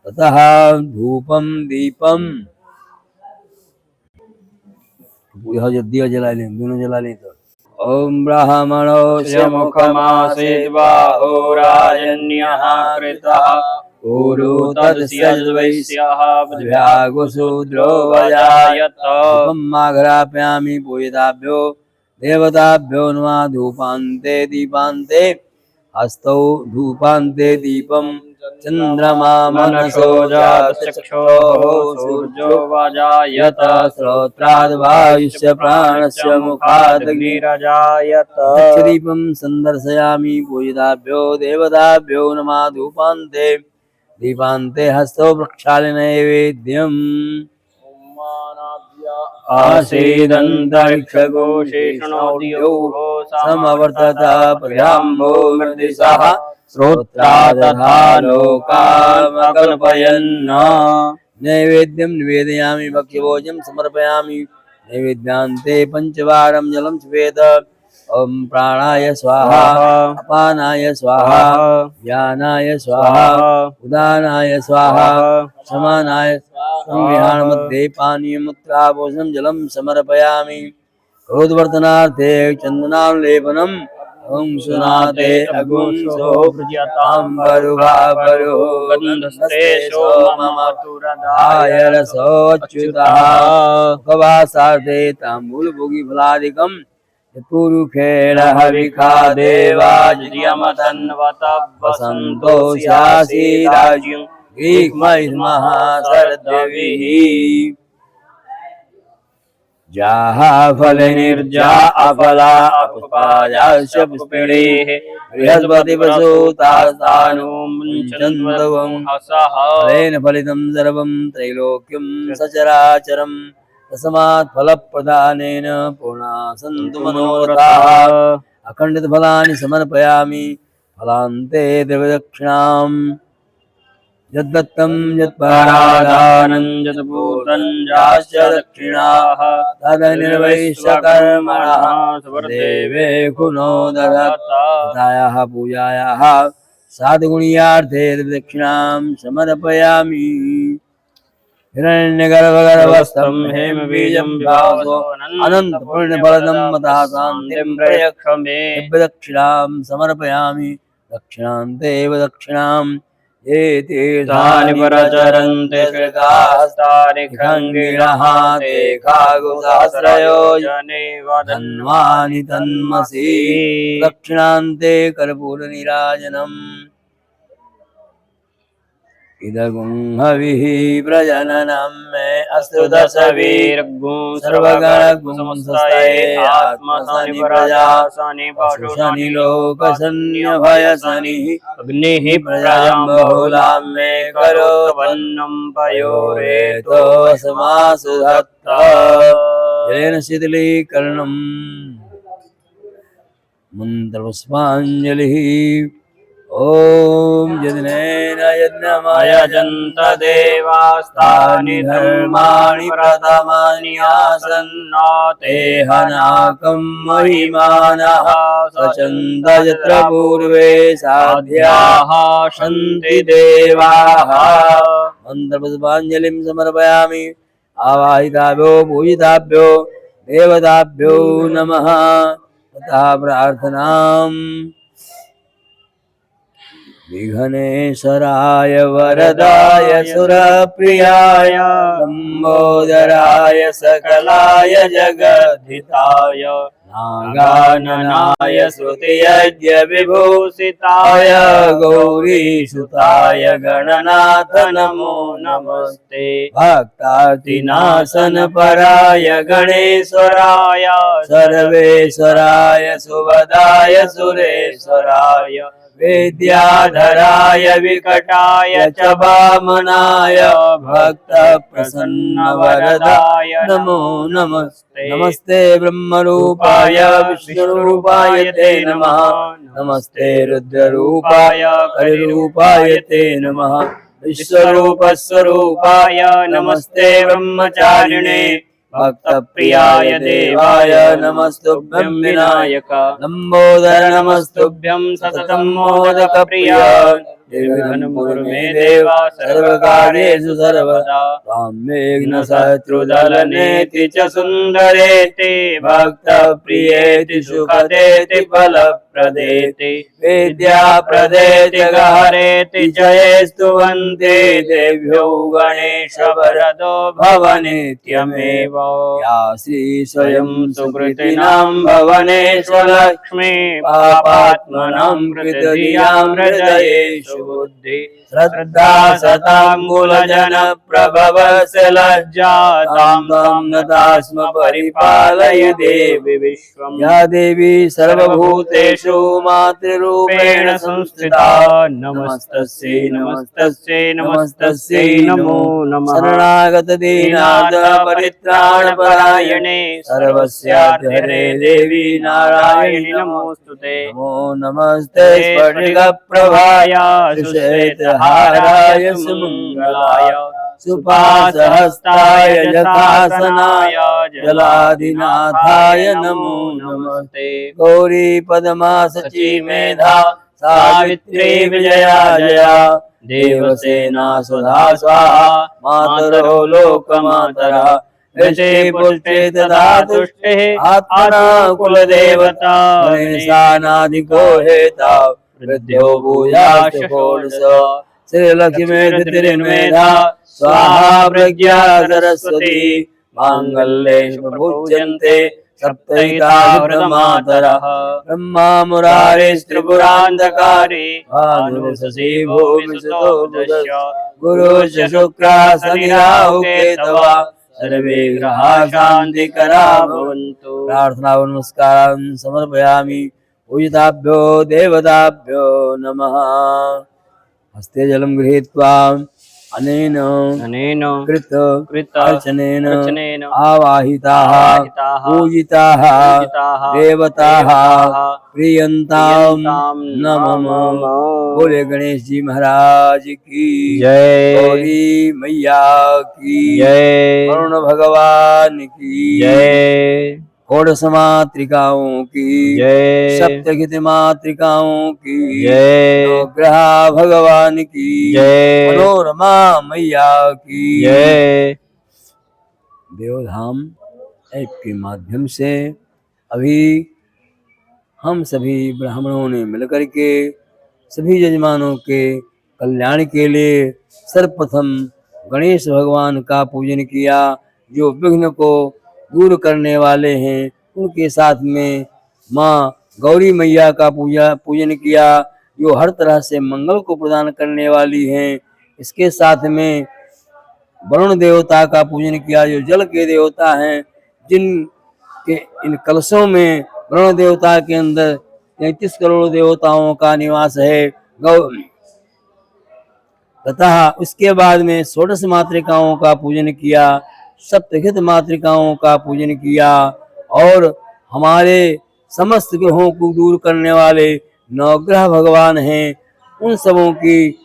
ततः धूपं दीपं दिया जला लें, दोनों जला लें तो ओम ब्राह्मणोऽस्य मुखमासीत् बाहुराजन्यः कृतः ऊरु तदस्य वैश्यः बुद्ध्यागुशूद्रो वजायत आघ्रापयामि पूजिताभ्यो देवताभ्यो नमः धूपान्ते दीपान्ते हस्तौ धूपान्ते दीपं चन्द्रमा मनसो जातचक्षोः सूर्यो वजायत श्रोत्राद् वायुस्य प्राणस्य मुखादग्निरजायत दीपं सन्दर्शयामि पूजिताभ्यो देवताभ्यो नमः धूपान्ते दीपान्ते हस्तौ प्रक्षाल्य नैवेद्यम् आसीदन्तरिक्षगोषेषणोद्योः समवर्तत पर्याम्भो मृदिशः श्रोत्रा तथा लोकामकल्पयन् नैवेद्यं निवेदयामि भक्ष्यभोजं समर्पयामि नैवेद्यान्ते पंचवारं जलं स्वेद ओम प्राणाय स्वाहा अपानाय स्वाहा ज्ञानाय स्वाहा उदानाय स्वाहा समानाय संविहान मध्ये पानीयमुत्राभूषणं जलं समर्पयामि क्रोधवर्धनार्थे चन्दनालेपनम् ओम सुनाते अगुंसो प्रजताम्बरुहा गन्धस्ते सोममतुरदाय रसोच्युतः उपवासार्थे ताम्बूलभोगिफलादिकं यत्पुरुषेण हविखा देवाज्यमतन्वत वसन्तो स्यासीराज्यं ग्रीष्मः शरद्रविः जाहा फलनिर्जा अफला अपुष्पायाश्च पुष्पिणीः बृहस्पति प्रसूतास्तानुमुञ्चन्वं फलेन फलितं सर्वं त्रैलोक्यं सचराचरं तस्मात् फलप्रदानेन पूर्णा सन्तु मनोरथाः अखण्डितफलानि समर्पयामि फलान्ते द्रव्यदक्षिणाम् यद्दत्तं यत्परादानं यत्पूतं याश्च दक्षिणाः तदनिर्वैश्यकर्मणः देवे गुणो दत्तायाः पूजायाः साधुगुणीयार्थे दक्षिणां समर्पयामि हिरण्यगर्भगर्भस्थं हेमबीजं विभावसो अनन्तपुण्यफलदं मतः शान्तिं प्रयक्ष मे दक्षिणां समर्पयामि दक्षिणान्तेव दक्षिणाम् ये तीर्थानि परचरन्ते कृतास्तानि खङ्गिणः ते खागुसहस्रयो जने धन्वानि तन्मसि दक्षिणान्ते कर्पूरनीराजनम् इदगुं हविः प्रजननं मे अस्तु दशवीर्गुं सर्वगणगुंसस्तये आत्मसनि प्रजा शनि लोकसन्न्यभयसनिः अग्निः प्रजां बहुलां मे करोत्पन्नं पयोरेतो समासु धत्ता जलेन शीतलीकरणम् मन्त्रपुष्पाञ्जलिः ॐ यज्ञेन अयजन्त देवास्तानि धर्माणि प्रथमानि आसन् ते हनाकं महिमानः सचन्द यत्र पूर्वे साध्याः सन्ति देवाः मन्त्रपुष्पाञ्जलिं समर्पयामि। आवाहिताभ्यो पूजिताभ्यो देवताभ्यो नमः। तथा प्रार्थनाम् विघ्नेश्वराय वरदाय सुरप्रियाय लम्बोदराय सकलाय जगद्धिताय नागाननाय श्रुतियज्ञ विभूषिताय गौरीसुताय गणनाथ नमो नमस्ते। भक्तातिनाशन पराय गणेश्वराय सर्वेश्वराय सुवदाय सुरेश्वराय विद्याधराय विकटाय च वामनाय भक्त प्रसन्न वरदाय नमो नमस्ते। नमस्ते ब्रह्मरूपाय विष्णुरूपाय ते नमः। नमस्ते रुद्ररूपाय हरिरूपाय ते नमः। विश्वरूपस्वरूपाय नमस्ते ब्रह्मचारिणे भक्त प्रियाय देवाय नमस्तुभ्यं विनायक लंबोदर नमस्तुभ्यं सततं मोदक प्रिय निर्विघ्नमुर्मे देवा सर्वकार्येषु सर्वदा त्वां विघ्न शत्रुदलनेति च सुन्दरेति भक्त प्रियेति सुखदेति फलप्रदेति विद्याप्रदेति गहरेति जयेस्तु वन्दे देव्यो गणेश वरदो भवनित्यमेव यासि स्वयं सुकृतिनां भवनेश्वरलक्ष्मी पापात्मनां कृतधियां हृदयेषु बुद्धि श्रद्धा सताङ्गुलजन प्रभवस्य लज्जा तां तां नतास्म परिपालय देवी विश्वं। या देवी सर्वभूतेषु मातृरूपेण संस्थिता नमस्तस्यै नमस्तस्यै नमस्तस्यै नमो नमः। शरणागत दीनार्द परित्राण परायणे सर्वस्यार्थे देवी नारायणी नमोस्तुते। नमो नमस्ते स्फटिक प्रभाय श्वेतहाराय सुमंगलाय सुपासहस्ताय जटासनाय जलाधिनाथाय नमो नमस्ते। गौरी पद्मा सची मेधा सावित्री विजया जया देवसेना सुधा स्वाहा मातरो लोकमातरः ऋषि पुष्टे तथा तुष्टे आत्मना कुलदेवता गणेशानादिको हेता वृद्धो भूयाश्च षोडश श्रीलक्ष्मी तिथिर्मेधा स्वाहा प्रज्ञा सरस्वती मांगल्ये प्रपूज्यन्ते सप्तैता व्रतमातरः ब्रह्मा मुरारे त्रिपुरान्धकारे भानुशशि भूमिसुतो दश गुरुश्च शुक्रा शनि राहु केतवः सर्वे ग्रहा शान्तिकरा भवन्तु। प्रार्थना नमस्कारान् समर्पयामि। पूजिताभ्यो देवताभ्यो नमः। हस्ते जलं गृहीत्वा अनेन कृत अर्चनेन आवाहिताः पूजिताः देवताः प्रियन्तां नमः। बोले गणेश जी महाराज की जय। गौरी मैया की जय। वरुण भगवान की जय। षोडश मातृकाओं की जय। सप्तगित मातृकाओं की जय। नवग्रह भगवान की जय। मनोरमा मैया की जय। देवधाम ऐप के माध्यम से अभी हम सभी ब्राह्मणों ने मिलकर के सभी यजमानों के कल्याण के लिए सर्वप्रथम गणेश भगवान का पूजन किया, जो विघ्न को दूर करने वाले हैं। उनके साथ में माँ गौरी मैया का पूजन किया, जो हर तरह से मंगल को प्रदान करने वाली हैं। इसके साथ में वरुण देवता का पूजन किया, जो जल के देवता हैं, जिन के इन कलशों में वरुण देवता के अंदर 33 करोड़ देवताओं का निवास है। तथा उसके बाद में षोडश मातृकाओं का पूजन किया, सप्तहित मातृकाओं का पूजन किया और हमारे समस्त ग्रहों को दूर करने वाले नवग्रह भगवान हैं, उन सबों की,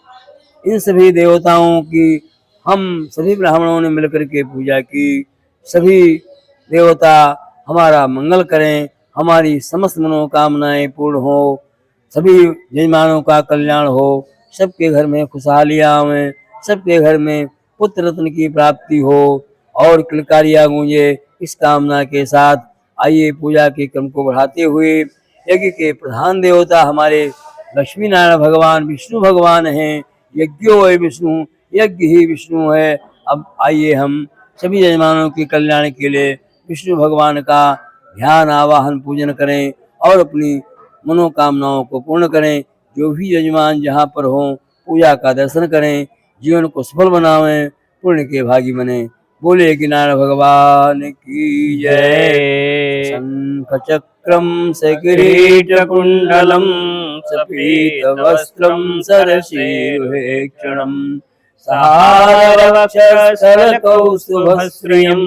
इन सभी देवताओं की हम सभी ब्राह्मणों ने मिलकर के पूजा की। सभी देवता हमारा मंगल करें, हमारी समस्त मनोकामनाएं पूर्ण हो, सभी यजमानों का कल्याण हो, सबके घर में खुशहालियां आवें, सबके घर में पुत्र रत्न की प्राप्ति हो और किलकारियां गूंजे। इस कामना के साथ आइए पूजा के क्रम को बढ़ाते हुए, यज्ञ के प्रधान देवता हमारे लक्ष्मी नारायण भगवान विष्णु भगवान हैं। यज्ञो वै विष्णु, यज्ञ ही विष्णु है। अब आइए हम सभी यजमानों के कल्याण के लिए विष्णु भगवान का ध्यान आवाहन पूजन करें और अपनी मनोकामनाओं को पूर्ण करें। जो भी यजमान जहाँ पर हों पूजा का दर्शन करें, जीवन को सफल बनावें, पुण्य के भागी बने। बोले कि नारायण भगवान की जय। जय। शंख चक्रम सकिरीटकुण्डलं सपीतवस्त्रं सरसीरुहेक्षणं सहारवक्षस्थलकौस्तुभश्रियं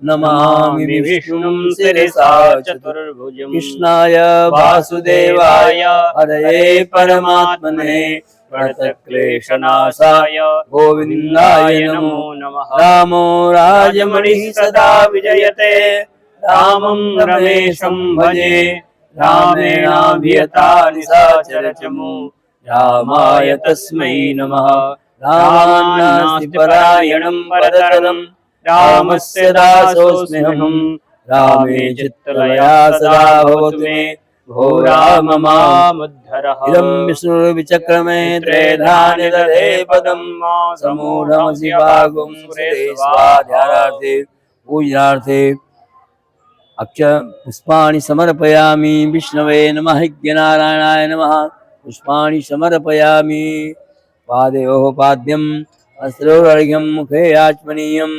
नमामि विष्णुं शिरसा चतुर्भुजं। कृष्णाय वासुदेवाय हरये परमात्मने प्रणतक्लेशनाशाय गोविन्दाय नमो नमः। रामो राजमणिः सदा विजयते, रामं रमेशं भजे। रामेणाभियता निशाचरचमु, रामाय तस्मै नमः। रामान्नास्ति परायणं परतरं, रामस्य दासोऽस्म्यहं। रामे चित्तलया सदा भवतु मे, भो राम मामुद्धरः। इदं विष्णुर्विचक्रमे त्रेधानि दधे पदं, समूढमसि भागं सुरे स्वाध्यायार्थे पूजनार्थे। पुष्पाणि समर्पयामि विष्णवे नमः। यज्ञनारायणाय नमः। पुष्पाणि समर्पयामि। पादयोः पाद्यं हस्तयोरर्घ्यं मुखे आचमनीयं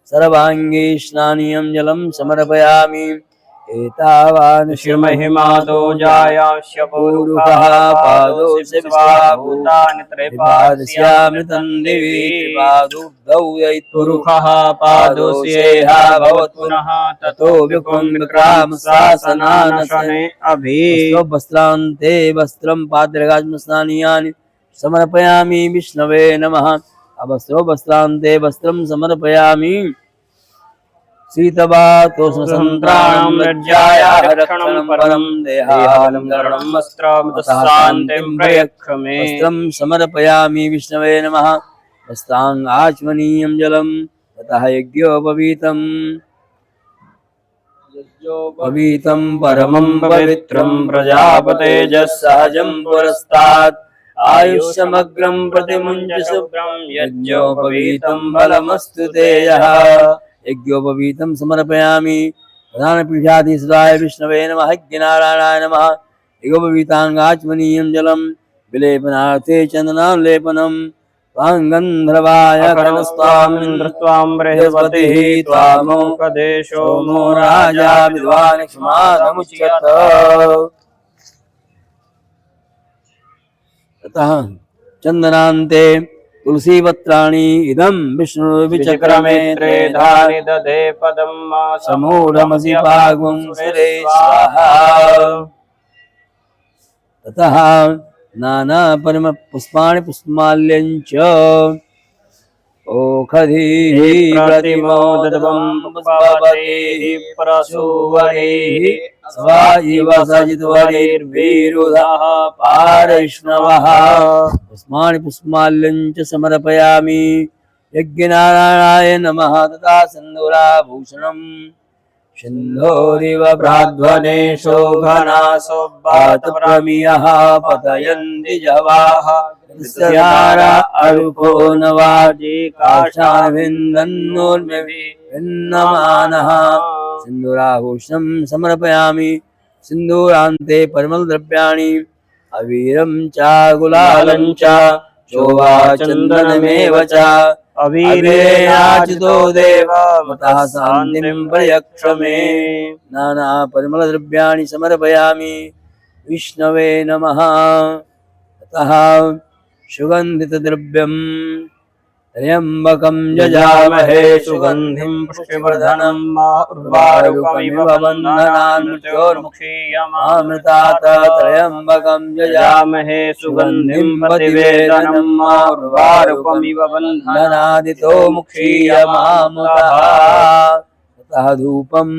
सर्वाङ्गे स्नानीयं जलं समर्पयामि। एतावान् शिवमहिमादो जायास्य पूरुषः पादोऽस्य विश्वाभूतानि त्रिपादस्यामृतं दिवि त्रिपादोर्धौ पुरुषः पादोऽस्येहा भवतु पुनः ततो विक्रम विक्राम शासनानशने अभि वस्त्रान्ते वस्त्रं पाद्रगास्मस्नानीयानि समर्पयामि विष्णवे नमः। अवस्त्रो वस्त्रान्ते वस्त्रं समर्पयामि। शीतवातोष्णसन्त्राणं लज्जायाः रक्षणं परं देहालङ्करणं वस्त्रमुत्सान्तिं प्रयच्छ मे। वस्त्रं समर्पयामि विष्णवे नमः। वस्त्राङ्गाचमनीयं जलं ततः यज्ञोपवीतम्। पवित्रं परमं पवित्रं प्रजापतेजस्सहजं पुरस्तात् आयुष्यमग्रं प्रतिमुञ्च शुभ्रं यज्ञोपवीतं फलमस्तु ते यः। यज्ञोपवीतं समर्पयामि प्रधानपीठाधीश्वराय विष्णवे नमः। यज्ञनारायणाय नमः। यज्ञोपवीताङ्गाचमनीयं जलं विलेपनार्थे चन्दनालेपनं गन्धर्वाय कर्णस्त्वामिन्द्रस्त्वां बृहस्पतिः त्वामोपदेशो मो राजा विद्वान् क्षमादमुच्यत। ततः चन्दनान्ते तुलसीपत्राणि इदं विष्णुर्विचक्रमे त्रेधानि दधे पदं समूढमसि भागं सुरे स्वाहा। ततः नाना परम पुष्पाणि पुष्पमाल्यञ्च ओखधीः प्रतिमोदतं पुष्पवतीः प्रसूवरीः स्वाजीव सजितवरीर्वीरुधः पारैष्णवः। पुष्पाणि पुष्पमाल्यञ्च समर्पयामि यज्ञनारायणाय नमः। तथा सिन्दूराभूषणम् सिन्धोरिव प्राध्वने शोभना शोभातप्रमियः पतयन्ति जवाः स्यारा अरुको नवाजी काशाभिन्दन्नोर्म्यभिन्नमानः। सिन्दूराभूषणं समर्पयामि सिन्दूरान्ते परिमलद्रव्याणि अवीरं च गुलालं च चोवाचन्दनमेव च अवीरेणाचितो देव मतः शान्तिं प्रयच्छ मे। नाना परिमलद्रव्याणि समर्पयामि विष्णवे नमः। ततः सुगन्धितद्रव्यं त्र्यम्बकं यजामहे सुगन्धिं पुष्टिवर्धनं उर्वारुकमिव बन्धनान् मृत्योर्मुक्षीयमामृतात् त्र्यम्बकं यजामहे सुगन्धिं प्रतिवेदनं उर्वारुकमिव बन्धनादितो मुक्षीयमामृतः ततः धूपम्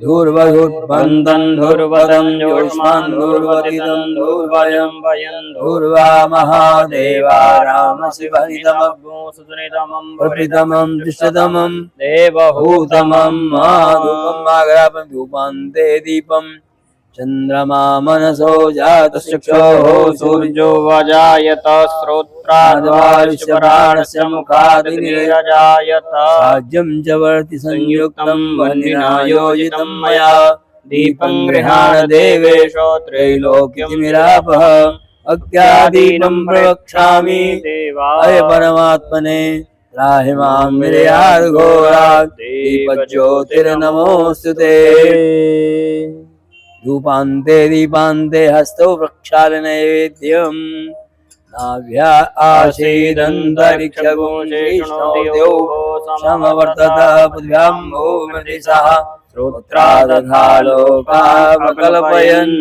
धूर्वधूर्वन्दं धूर्वदं योष्मान् धूर्वदिदं धूर्वयं वयं धूर्वा महादेवा रामशिवहितमं प्रपितमं दृष्टतमं देवहूतमं धूपम् आग्रापं धूपान्ते दीपं चन्द्रमा मनसो जातचक्षुः सूर्यो वजायत श्रोत्राद्वारिष्वराणस्य मुखादिनिरजायत राज्यं च वर्ति संयुक्तं वह्निना योजितं मया दीपं गृहाण देवेशो त्रैलोक्यमिरापः अज्ञादीनं प्रवक्ष्यामि देवाय परमात्मने त्राहि मां मिर्याद्घोरात् दीपज्योतिर्नमोऽस्तु ते धूपान्ते दीपान्ते हस्तौ प्रक्षालनैवेद्यम् नाभ्या आसीदन्तरिक्षगुंशेषणो समवर्तत पृथिव्यां भूमिरिषः श्रोत्रादधालोकापकल्पयन्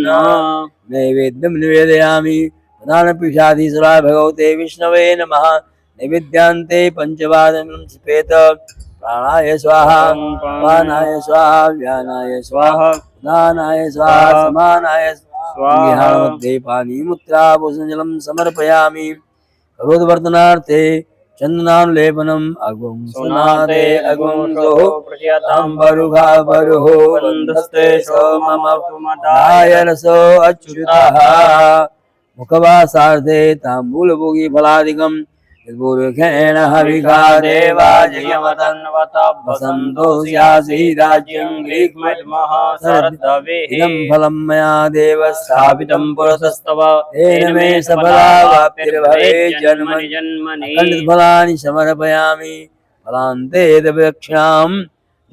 नैवेद्यं निवेदयामि प्रधानपीठाधीश्वराय भगवते विष्णवे नमः नैवेद्यान्ते पञ्चवादनं स्फेत प्राणाय स्वाहा पानाय स्वाहा व्यानाय स्वाहा दानाय स्वाहा समानाय स्वाहा मध्ये पानीमुत्रा भूषणजलं समर्पयामि करोद्वर्तनार्थे चन्दनानुलेपनम् अग्वं सुनाते अग्वं सोः प्रयातां बरुघा बरुः वन्दस्ते सोममपुमदाय रसो अच्युतः मुखवासार्थे ताम्बूलभोगी फलादिकं यद्पूर्वखेण हविषा देवा जयमतन्वत वसन्तो स्यासि राज्यं ग्रीक्मद्मः सरद्धवेः फलं मया देव स्थापितं पुरतस्तव तेन मे सफलावाप्तिर्भवेत् जन्मनि जन्मनि अखण्डफलानि समर्पयामि फलान्ते दक्षिणां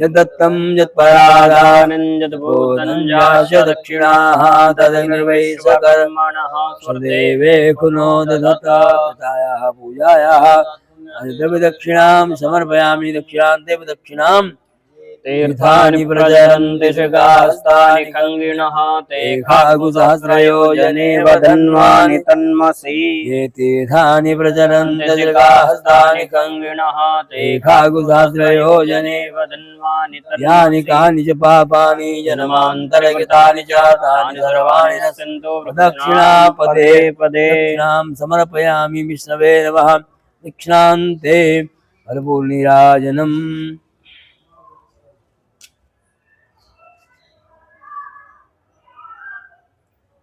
यद्दत्तं यत्परादानं यद्भूतं याच दक्षिणाः तदग्निर्वै स्वकर्मणः स्वदेवे कुनो ददतायाः पूजायाः दक्षिणां समर्पयामि दक्षिणान्ते दक्षिणां तीर्थानि प्रचरन्ति शकास्तानि खङ्गिणः ते खागुसहस्रयोजने वधन्वानि तन्मसि ये तीर्थानि प्रचरन्ति शकास्तानि खङ्गिणः ते खागुसहस्रयोजने वधन्वानि यानि कानि च पापानि जन्मान्तरकृतानि च तानि सर्वाणि नश्यन्तो दक्षिणापदे पदे दक्षिणां समर्पयामि विष्णवे नमः दक्षिणान्ते फलपूर्णिराजनम्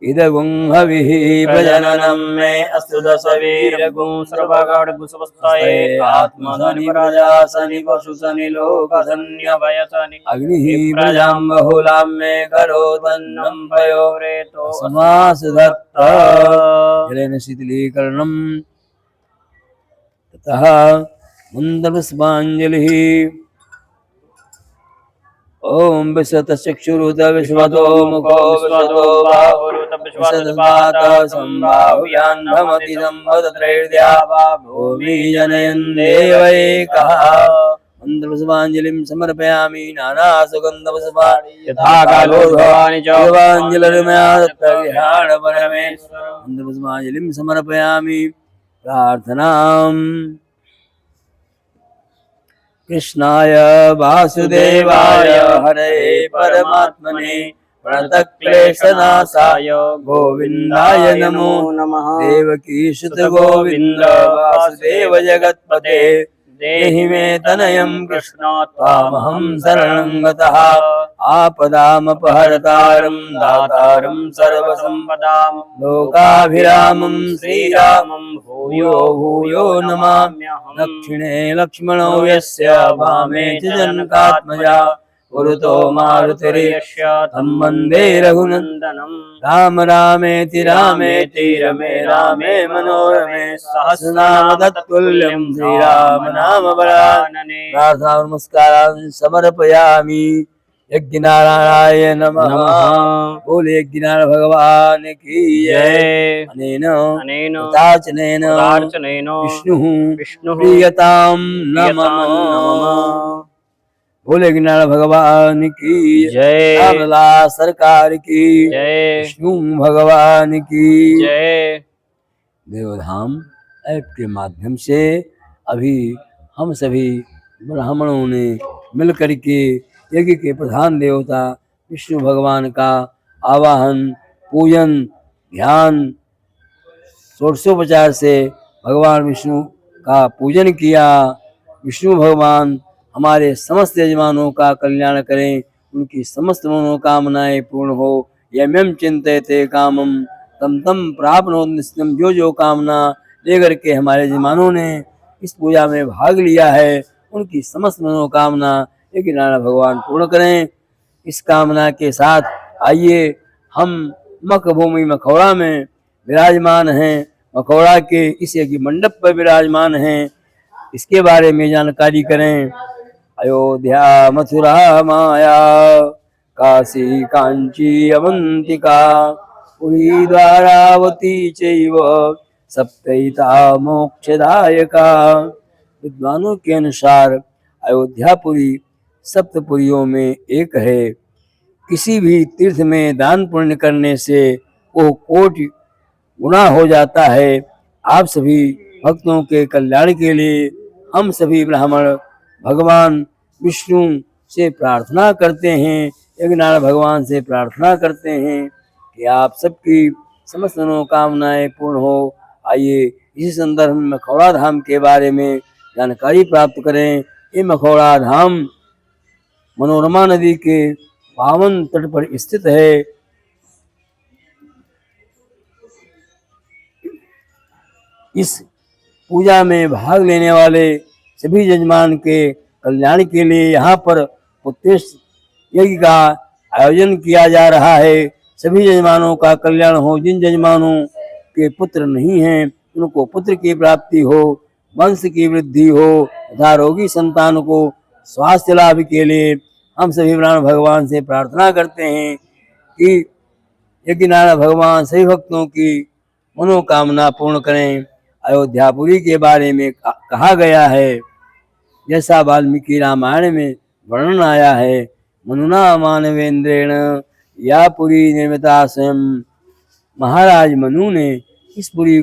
इदगुं हविः प्रजननं मे अस्तु दशवीरगुं सर्वगणगुसवस्ताये आत्मधनि प्रजासनि पशुसनि लोकधन्यभयसनि अग्निः प्रजां बहुलां मे करोतन्नं पयोरेतो समासुधत्त जलेन शीतलीकरणम् ततः मन्दपुष्पाञ्जलिः ओम विश्वतश्चक्षुरुत विश्वतो मुखो विश्वतो बाहुरुत विश्वतस्वात सम्भाव्यान्धमति सम्भवत्रैर्द्यावा भूमि जनयन् देवैकः मन्दपुष्पाञ्जलिं समर्पयामि नानासुगन्धपुष्पाणि यथा कालोद्भवानि च देवाञ्जलिर्मया दत्तगृहाण परमेश्वर मन्दपुष्पाञ्जलिं समर्पयामि प्रार्थनाम् कृष्णाय वासुदेवाय हरे परमात्मने प्रणतक्लेशनाशाय गोविन्दाय नमो नमः देवकीसुत गोविन्द वासुदेव जगत्पते देहि मे तनयं कृष्ण त्वामहं शरणं गतः आपदामपहर्तारं दातारं सर्वसम्पदां लोकाभिरामं श्रीरामं भूयो भूयो नमाम्यहं दक्षिणे लक्ष्मणो यस्य वामे च जनकात्मजा पुरतो मारुतिर्यस्य तं वन्दे रघुनन्दनं राम रामेति रामेति रमे रामे मनोरमे सहस्रनाम तत्तुल्यं श्रीराम नाम वरानने प्रार्थना नमस्कारान् समर्पयामि। यज्ञ नारायण नमः। नमः। बोले यज्ञ नारायण भगवान की जय। जय। अनेन अनेन कृतार्चनेन कृतार्चनेन विष्णुः विष्णुः प्रीयतां न प्रीयतां मम। न मम। बोले यज्ञ नारायण भगवान की जय। रामलाल सरकार की जय। विष्णु भगवान की जय। देवधाम ऐप के माध्यम से अभी हम सभी ब्राह्मणों ने मिल करके यज्ञ के प्रधान देवता विष्णु भगवान का आवाहन, पूजन, ध्यान, षोडशोपचार से भगवान विष्णु का पूजन किया। विष्णु भगवान हमारे समस्त यजमानों का कल्याण करें, उनकी समस्त मनोकामनाएं पूर्ण हो। यम यम चिंतयते कामम तम तम प्राप्नोति नित्यम। जो जो कामना लेकर के हमारे यजमानों ने इस पूजा में भाग लिया है, उनकी समस्त मनोकामना एक नारायण भगवान पूर्ण करें। इस कामना के साथ आइए हम मख भूमि मखौड़ा में विराजमान हैं, मखौड़ा के इस यज्ञ मंडप पर विराजमान हैं, इसके बारे में जानकारी करें। अयोध्या मथुरा माया काशी कांची अवंतिका पुरी द्वारावती चैव सप्तैता मोक्षदायका। विद्वानों के अनुसार अयोध्यापुरी सप्तपुरियों में एक है। किसी भी तीर्थ में दान पुण्य करने से वो कोटि गुना हो जाता है। आप सभी भक्तों के कल्याण के लिए हम सभी ब्राह्मण भगवान विष्णु से प्रार्थना करते हैं, यज्ञनारायण भगवान से प्रार्थना करते हैं कि आप सबकी समस्त मनोकामनाएं पूर्ण हो। आइए इसी संदर्भ में मखौड़ा धाम के बारे में जानकारी प्राप्त करें। ये मखौड़ा धाम मनोरमा नदी के पावन तट पर स्थित है। इस पूजा में भाग लेने वाले सभी यजमान के कल्याण के लिए यहाँ पर उत्कृष्ट यज्ञ का आयोजन किया जा रहा है। सभी यजमानों का कल्याण हो। जिन यजमानों के पुत्र नहीं हैं उनको पुत्र की प्राप्ति हो, वंश की वृद्धि हो तथा रोगी संतान को स्वास्थ्य लाभ के लिए हम सभी ब्राह्मण भगवान से प्रार्थना करते हैं कि यज्ञ नारायण भगवान सभी भक्तों की मनोकामना पूर्ण करें। अयोध्यापुरी के बारे में कहा गया है, जैसा वाल्मीकि रामायण में वर्णन आया है। मनुना मानवेंद्रेण या पुरी निर्मिता स्वयं। महाराज मनु ने इस पुरी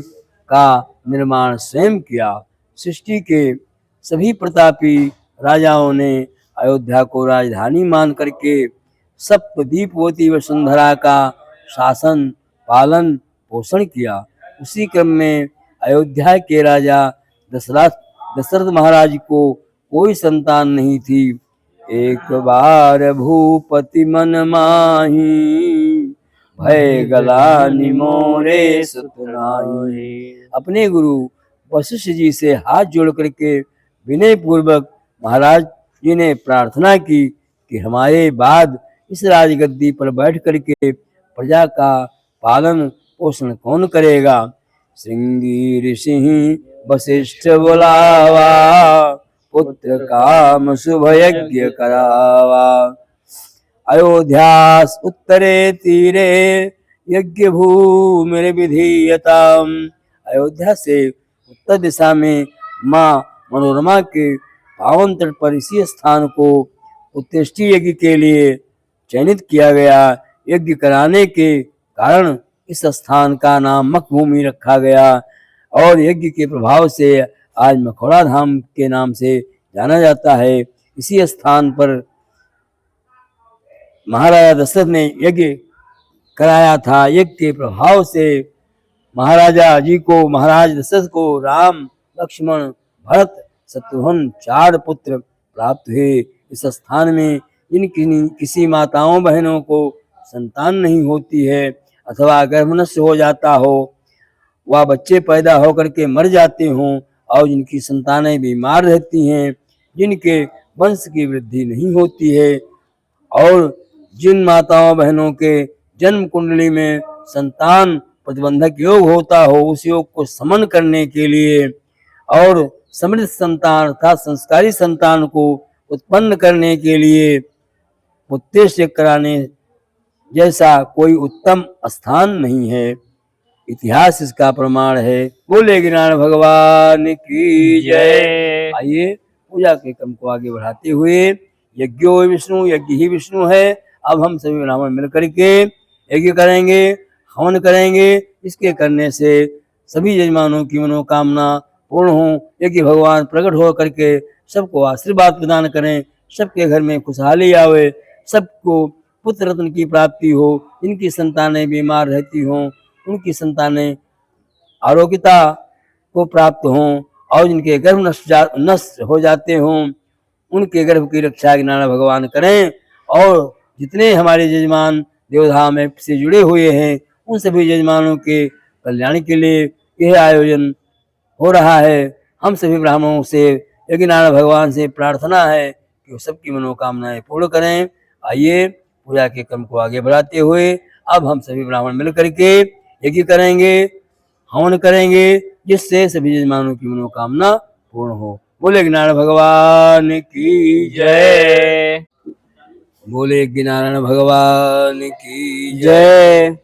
का निर्माण स्वयं किया। सृष्टि के सभी प्रतापी राजाओं ने अयोध्या को राजधानी मान करके सप्तद्वीपवती वसुंधरा का शासन, पालन, पोषण किया। उसी क्रम में अयोध्या के राजा दशरथ महाराज को कोई संतान नहीं थी। एक बार भूपति मन माही भय गलानि मोरे सुत नाहि। अपने गुरु वशिष्ठ जी से हाथ जोड़ करके विनय पूर्वक महाराज जी ने प्रार्थना की कि हमारे बाद इस राजगद्दी पर बैठ करके प्रजा का पालन पोषण कौन करेगा। श्रृंगी ऋषि वशिष्ठ बुलावा पुत्र काम शुभ यज्ञ करावा। अयोध्या उत्तरे तीरे यज्ञ भूमि विधीयताम। अयोध्या से उत्तर दिशा में माँ मनोरमा के पावन तट पर इसी स्थान को उत्कृष्टि यज्ञ के लिए चयनित किया गया। यज्ञ कराने के कारण इस स्थान का नाम मख भूमि रखा गया और यज्ञ के प्रभाव से आज मखौड़ा धाम के नाम से जाना जाता है। इसी स्थान पर महाराजा दशरथ ने यज्ञ कराया था। यज्ञ के प्रभाव से महाराजा जी को, महाराज दशरथ को राम, लक्ष्मण, भरत, शत्रुघ्न 4 पुत्र प्राप्त हुए। इस स्थान में जिन किसी माताओं बहनों को संतान नहीं होती है अथवा गर्भनष्ट हो जाता हो, वह बच्चे पैदा होकर के मर जाते हों और जिनकी संतानें बीमार रहती हैं, जिनके वंश की वृद्धि नहीं होती है और जिन माताओं बहनों के जन्म कुंडली में संतान प्रतिबंधक योग होता हो, उस योग को समन करने के लिए और समृद्ध संतान अर्थात संस्कारी संतान को उत्पन्न करने के लिए पुत्तेष्य कराने जैसा कोई उत्तम स्थान नहीं है। इतिहास इसका प्रमाण है। बोले गिरनार भगवान की जय। जय। आइए पूजा के क्रम को आगे बढ़ाते हुए, यज्ञो विष्णु, यज्ञ ही विष्णु है। अब हम सभी ब्राह्मण मिल करके यज्ञ करेंगे, हवन करेंगे। इसके करने से सभी यजमानों की मनोकामना पूर्ण हो। यज्ञ भगवान प्रकट हो करके सबको आशीर्वाद प्रदान करें, सबके घर में खुशहाली आवे, सबको पुत्र रत्न की प्राप्ति हो। इनकी संतानें बीमार रहती हों, उनकी संतानें आरोग्यता को प्राप्त हों, और जिनके गर्भ नष्ट हो जाते हों, उनके गर्भ की रक्षा गिरनार भगवान करें। और जितने हमारे यजमान देवधाम में से जुड़े हुए हैं, उन सभी यजमानों के कल्याण के लिए यह आयोजन हो रहा है। हम सभी ब्राह्मणों से यज्ञनारायण भगवान से प्रार्थना है कि वो सबकी मनोकामनाएं पूर्ण करें। आइए पूजा के क्रम को आगे बढ़ाते हुए अब हम सभी ब्राह्मण मिल करके यज्ञ करेंगे, हवन करेंगे, जिससे सभी यजमानों की मनोकामना पूर्ण हो। बोले यज्ञनारायण भगवान की जय। बोले यज्ञनारायण भगवान की जय।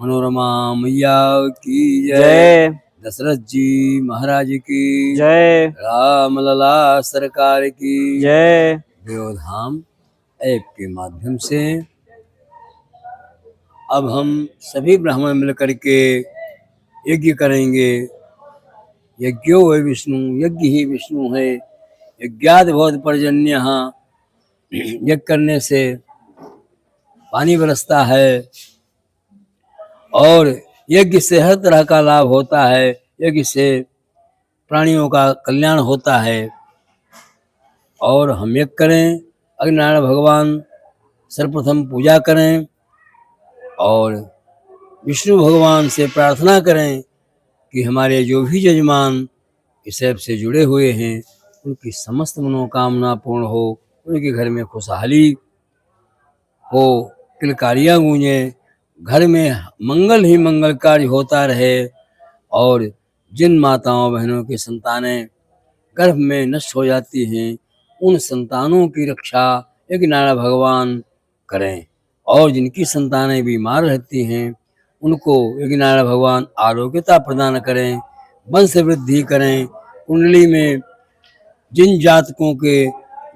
मनोरमा मैया की जय। दशरथ जी महाराज की जय। राम लला सरकार की जय। देवधाम ऐप के माध्यम से अब हम सभी ब्राह्मण मिलकर के यज्ञ करेंगे। यज्ञो है विष्णु, यज्ञ ही विष्णु है। यज्ञाद बहुत पर्जन्य। यज्ञ करने से पानी बरसता है और यज्ञ से हर तरह का लाभ होता है। यज्ञ से प्राणियों का कल्याण होता है। और हम यज्ञ करें, अग्निनारायण भगवान सर्वप्रथम पूजा करें और विष्णु भगवान से प्रार्थना करें कि हमारे जो भी यजमान इस ऐप से जुड़े हुए हैं, उनकी समस्त मनोकामना पूर्ण हो, उनके घर में खुशहाली हो, किलकारियाँ गूंजें, घर में मंगल ही मंगल कार्य होता रहे। और जिन माताओं बहनों की संतानें गर्भ में नष्ट हो जाती हैं, उन संतानों की रक्षा यज्ञनारायण भगवान करें। और जिनकी संतानें बीमार रहती हैं, उनको यज्ञनारायण भगवान आरोग्यता प्रदान करें, वंश वृद्धि करें। कुंडली में जिन जातकों के,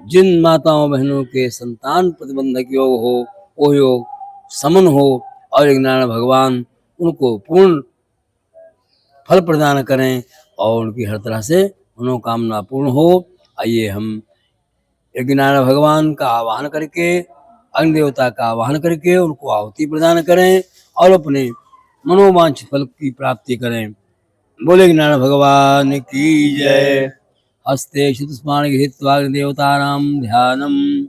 जिन माताओं बहनों के संतान प्रतिबंधक योग हो, वो योग समन हो और यज्ञनारायण भगवान उनको पूर्ण फल प्रदान करें और उनकी हर तरह से मनोकामना पूर्ण हो। आइए हम यज्ञनारायण भगवान का आवाहन करके, अग्नि देवता का आवाहन करके उनको आहुति प्रदान करें और अपने मनोवांछित फल की प्राप्ति करें। बोले यज्ञनारायण भगवान की जय। हस्ते शतस्मान् गृहीत्वा देवतानां ध्यानम्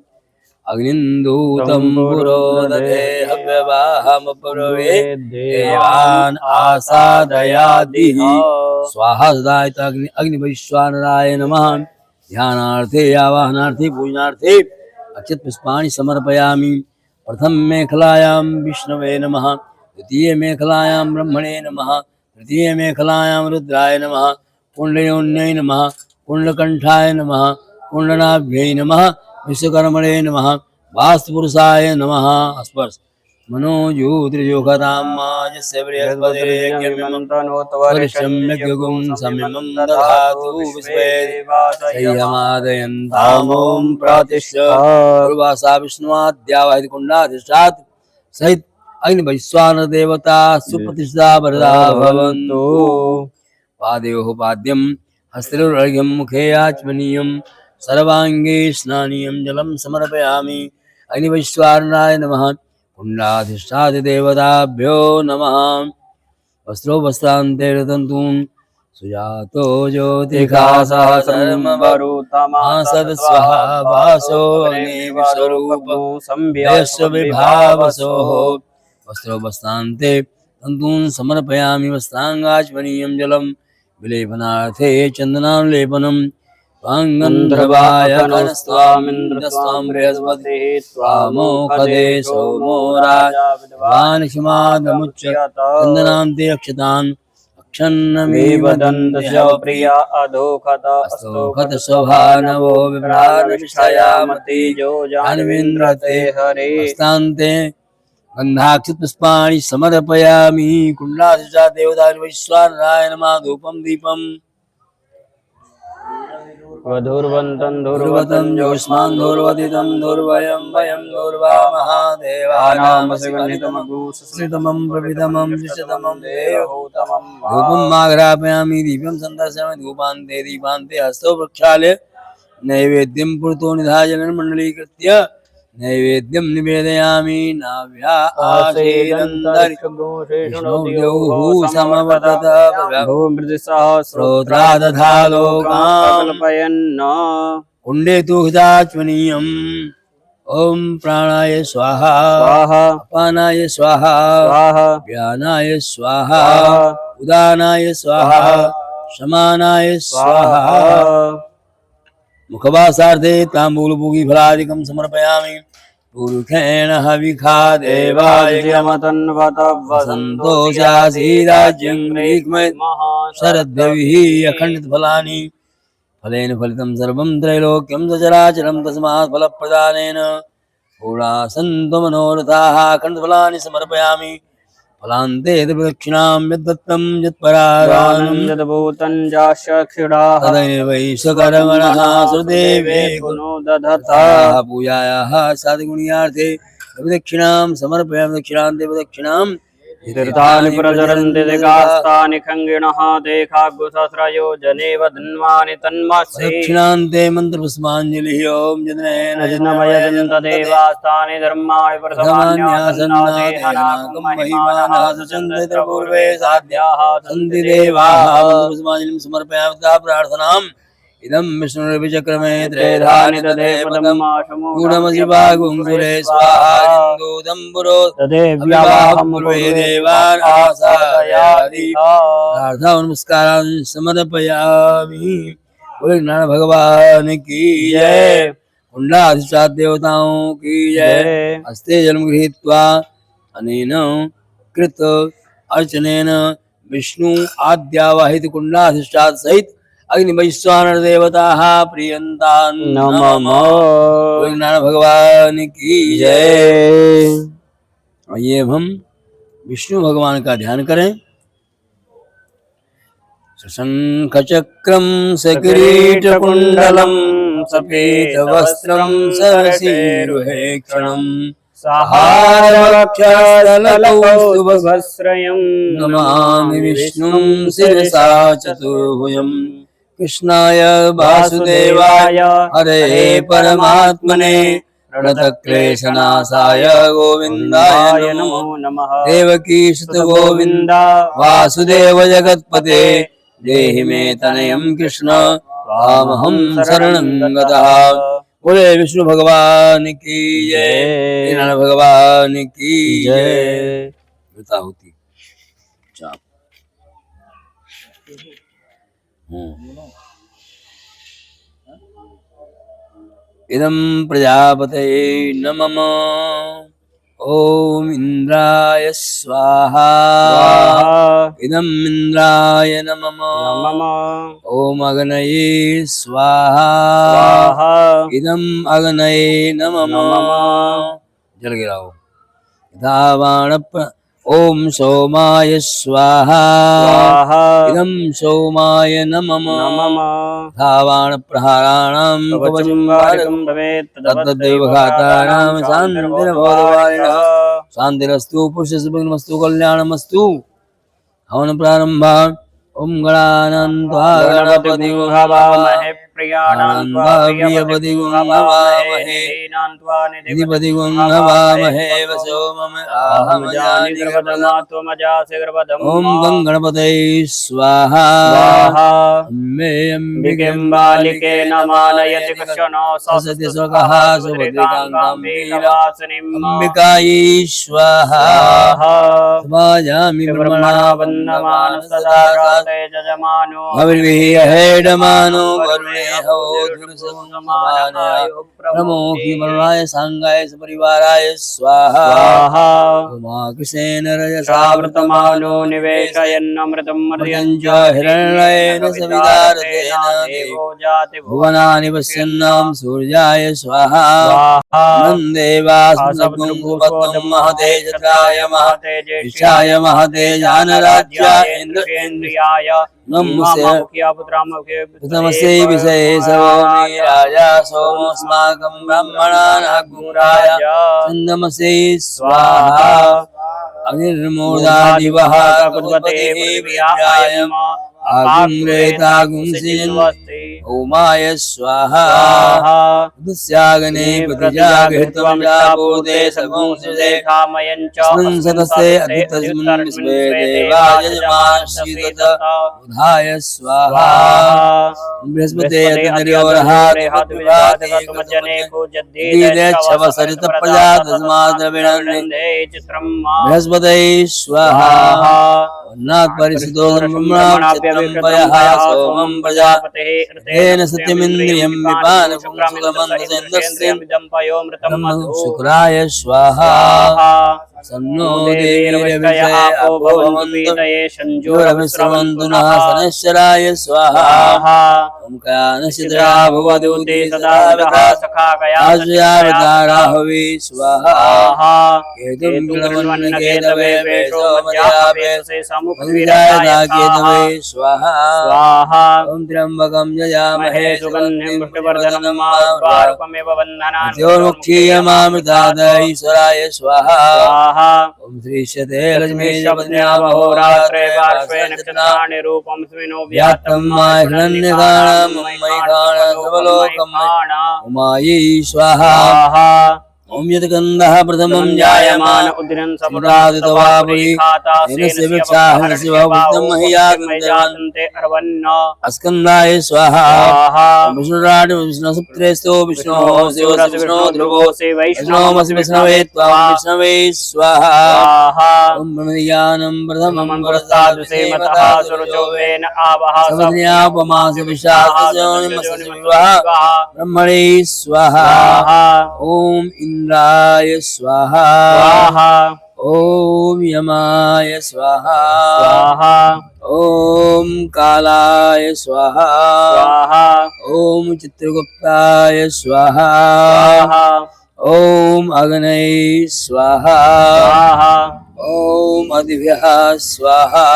अग्निन्दूतं पुरोदधे हव्यवाहमपुरवे देवान् आसादयादिः स्वाहा सदायत अग्निवैश्वानराय नमः। ध्यानार्थे आवाहनार्थे पूजनार्थे अक्षत पुष्पाणि समर्पयामि। प्रथम मेखलायां विष्णवे नमः, द्वितीय मेखलायां ब्रह्मणे नमः, तृतीय मेखलायां रुद्राय नमः, कुंडयोन्यै नमः, कुंडकंठाय नमः, कुंडनाभ्यै नमः, विश्वकर्मणे नमः, वास्तुपुरुषाय नमः। स्पर्श मनोज्योतिर्योगतां माजस्य बृहस्पतिर्यज्ञमिमं समिमं दधातु विश्वे संयमादयन्तामों प्रातिष्ठ पूर्वासा विष्णुवाद्यावाहित कुंडाधिष्ठात् सहित अग्निवैश्वानर देवता सुप्रतिष्ठा वरदा भवन्तु। पादयोः पाद्यं हस्तयोरर्घ्यं मुखे आचमनीयं सर्वांगे स्नानीयं जलं समर्पयामि। अग्निवैश्वानराय नमः। कुंडाधिष्ठात् देवताभ्यो नमः। वस्त्रो वस्त्रान्ते रतन्तून् सुजातो ज्योतिषासः सर्ववरुतमासदस्वः वासो अग्निविश्वरूपो संविभावसोः। वस्त्रो वस्त्रान्ते तन्तून् समर्पयामि। वस्त्राङ्गाचमनीयं जलं विलेपनार्थे चन्दनानुलेपनम्। त्वाङ्गन्धर्वाय कनस्त्वामिन्द्रस्त्वां बृहस्पतिः त्वामोखदे सोमो राजा विद्वान् क्षमादमुच्य चन्दनान्ते अक्षतान् विवदन्तस्य प्रिया अधोखत स्तोखत स्वभानवो विभ्राणविषयामति जो जानविन्द्रते हरे हस्तान्ते गन्धाक्षत पुष्पाणि समर्पयामि कुण्डाधिजा देवदानवैश्वानरायणमा धूपं दीपम् वधुर्वन्तं धुर्वतं जोष्मान् धुर्वदितं धुर्वयं वयं धुर्वा महादेवानामसिवनितमं प्रवितमं शिशतमं देवहूतमं धूपं माघ्रापयामि दीपं सन्दर्शयामि धूपान्ते दीपान्ते हस्तौ प्रक्षाल्य नैवेद्यं पुरतो निधाजनमण्डलीकृत्य नैवेद्यं निवेदयामि नाभ्या आशीरन्तरिक्षगोषेषुणोद्यौः समवर्तत श्रोत्रा दधा लोकान् कल्पयन्न कुण्डे तु हृदाच्मनीयम् ॐ प्राणाय स्वाहा स्वाहा अपानाय स्वाहा स्वाहा व्यानाय स्वाहा उदानाय स्वाहा समानाय स्वाहा मुखवासार्थे ताम्बूलपूगी फलादिकं समर्पयामि पुरुषेण हविखा देवाय यमतन्वत वसन्तोषासीराज्यं ग्रीक्मय शरद्भिः अखण्डितफलानि फलेन फलितं सर्वं त्रैलोक्यं सचराचरं तस्मात् फलप्रदानेन पूर्णासन्तो मनोरथाः अखण्डफलानि समर्पयामि फलान्ते प्रदक्षिणां यद्दत्तं यत्परादानं यद्भूतं जाक्षिणाः तदैवैश्वकर्मणः सुदेवे गुणो दधता तथा पूजायाः साधुगुण्यार्थे प्रदक्षिणां समर्पयामि दक्षिणान्ते प्रदक्षिणां तीर्थानि प्रचरन्ति दिगास्तानि खङ्गिणः देखाग्सहस्रयोजनेव धन्वानि तन्मसि दक्षिणान्ते मन्त्रपुष्पाञ्जलिः ॐ जनेन तदेवास्तानि धर्माणि प्रथमान्यासन्नादेहानाकं महिमानः सचन्द्रपूर्वे साध्याः सन्ति देवाः मन्त्रपुष्पाञ्जलिं समर्पयामि तथा प्रार्थनाम् इदं विष्णुर्विचक्रमे त्रेधानि तदे पदं गूढमसि वागुङ्कुरे स्वाहा इन्दूदं पुरो तदेव्यावाहं पूर्वे देवान् आसादयामि प्रार्थनानमस्कारान् समर्पयामि बोले नारायण भगवान की जय कुण्डाधिष्ठात् देवताओं की जय हस्ते जलम गृहीत्वा अनेन कृत अर्चनेन विष्णु आद्यावाहित कुण्डाधिष्ठात् सहित अग्निवैश्वानर देवताः प्रियन्तां नमः बोले नारायण भगवान की जय। आइए अब हम विष्णु भगवान का ध्यान करें। शङ्खचक्रं सकिरीटकुण्डलं सफेदवस्त्रं सरसीरुहेक्षणं सहारवक्षस्थलकौस्तुभश्रयं नमामि विष्णुं शिरसा चतुर्भुजं कृष्णाय वासुदेवाय हरे परमात्मने प्रणतक्लेशनाशाय गोविन्दाय नमो नमः देवकी सुत गोविन्द वासुदेव जगत्पते देहि मे तनयं कृष्ण त्वामहं शरणं गतः। बोले विष्णु भगवान की जय नारायण भगवान की जय। होती चाप इदं प्रजापतये नमः ॐ इन्द्राय स्वाहा इदम् इन्द्राय नमः ॐ अग्नये स्वाहा इदम् अग्नये नमः जल गिराओ यथा बाण ॐ सोमाय स्वाहा इदं सोमाय नमः धावाण प्रहाराणां कवचं भवेत् तद्देव घातानां शान्तिर्भवद्वारिणः शान्तिरस्तु पुरुषसुभगमस्तु कल्याणमस्तु। हवन प्रारम्भः ओम गणानान्त्वा गणपतिं हवामहे प्रियाणान्त्वा प्रियपतिं हवामहे निधिपतिं हवामहे वसो मम आहं जानि गर्भदमात्वमजासि गर्भदम्। ओम गणपतये स्वाहा अम्बे अम्बिकें बालिके नमानयति कृष्णो ससति स्वकः सुभद्रिकाङ्गाम्बीरवासिनीम् अम्बिकायै स्वाहा समाजामि ब्रह्मणा वन्दमानः सदा जजमानो हविर्भिः हेडमानो वरुणे नमो हिमराय सांगाय सपरिवाराय स्वाहा स्वाहा उमाकृष्णेन रजसा सावृतमानो निवेशयन्नमृतं मर्यञ्च हिरण्येन सविदारतेन देवो जाति भुवनानि पश्यन्नां सूर्याय स्वाहा स्वाहा नन्देवासुपद्मं महते चत्राय महते ज्येष्ठाय महते जानराज्याय इन्द्रेन्द्रियाय प्रथमसे विषये सवोमि राजा सोमोऽस्माकं ब्राह्मणानाग्मुराय चन्दमसे स्वाहा अग्निर्मूर्धा दिवः ककुत्पतिः विद्यायम् आगुंसिन्वस्ति ओमाय स्वाहा दुस्यागने प्रतिजागृत्वं जापूते सगुंसुदे संसदस्ते अद्युतस्मिन् विश्वे देवाय यजमानश्चिदत उधाय स्वाहा बृहस्पते अतिर्योरहाद्विवादेकमजनेको प्रजा तस्मात् द्रविणन्ते बृहस्पते स्वाहा नाथ परिषदो ब्रह्मणाभ्यं सोमं प्रजापतेन सत्यमिन्द्रियं विपानकुंसुकमन्दसेन्द्रस्य शुक्राय स्वाहा सन्नो देवीरविषय अपोभवन्तु नः शनैश्चराय स्वाहा ओंकानशिद्रा भवदूते सदा सखाकयाश्रयावताराहवे स्वाहा केतुं गणवन्नकेतवे वेशो मध्याभेसे समुपविराय केतवे स्वाहा ॐ त्र्यम्बकं यजामहे सुगन्धिं पुष्टिवर्धनम् उर्वारुकमिव बन्धनान् ज्योतिर्मुक्षीयमामृतादय ईश्वराय स्वाहा ओम श्रीशते लक्ष्मीशपत्न्यामहोरात्रे पार्श्वे नक्षत्राणि रूपं स्विनो व्यात्तं हिरण्यगाणं मयिगाण सर्वलोकं उमायै स्वाहा ओम यद्गन्धः प्रथमं जायमान उद्रन् सपदादितवापुरी येनस्य वृक्षाहनस्य बहुपुत्रं मह्यागन्ते अर्वन्न अस्कन्धाय स्वाहा विष्णुराट विष्णुसुप्त्रेस्तो विष्णोः शिवस्य विष्णो ध्रुवो वैष्णवमसि विष्णवे त्वां विष्णवे स्वाहा ओम ब्रह्मज्ञानं प्रथमं पुरस्तादृशे मतः सुरजोवेन आवः समन्यापमास विशाखस्य ब्रह्मणे स्वाहा ओम इंद्राय स्वाहा ओम यमाय स्वाहा ओम कालाय स्वाहा ओम चित्रगुप्ताय स्वाहा ओम अग्नये स्वाहा ओम अधिभ्यः स्वाहा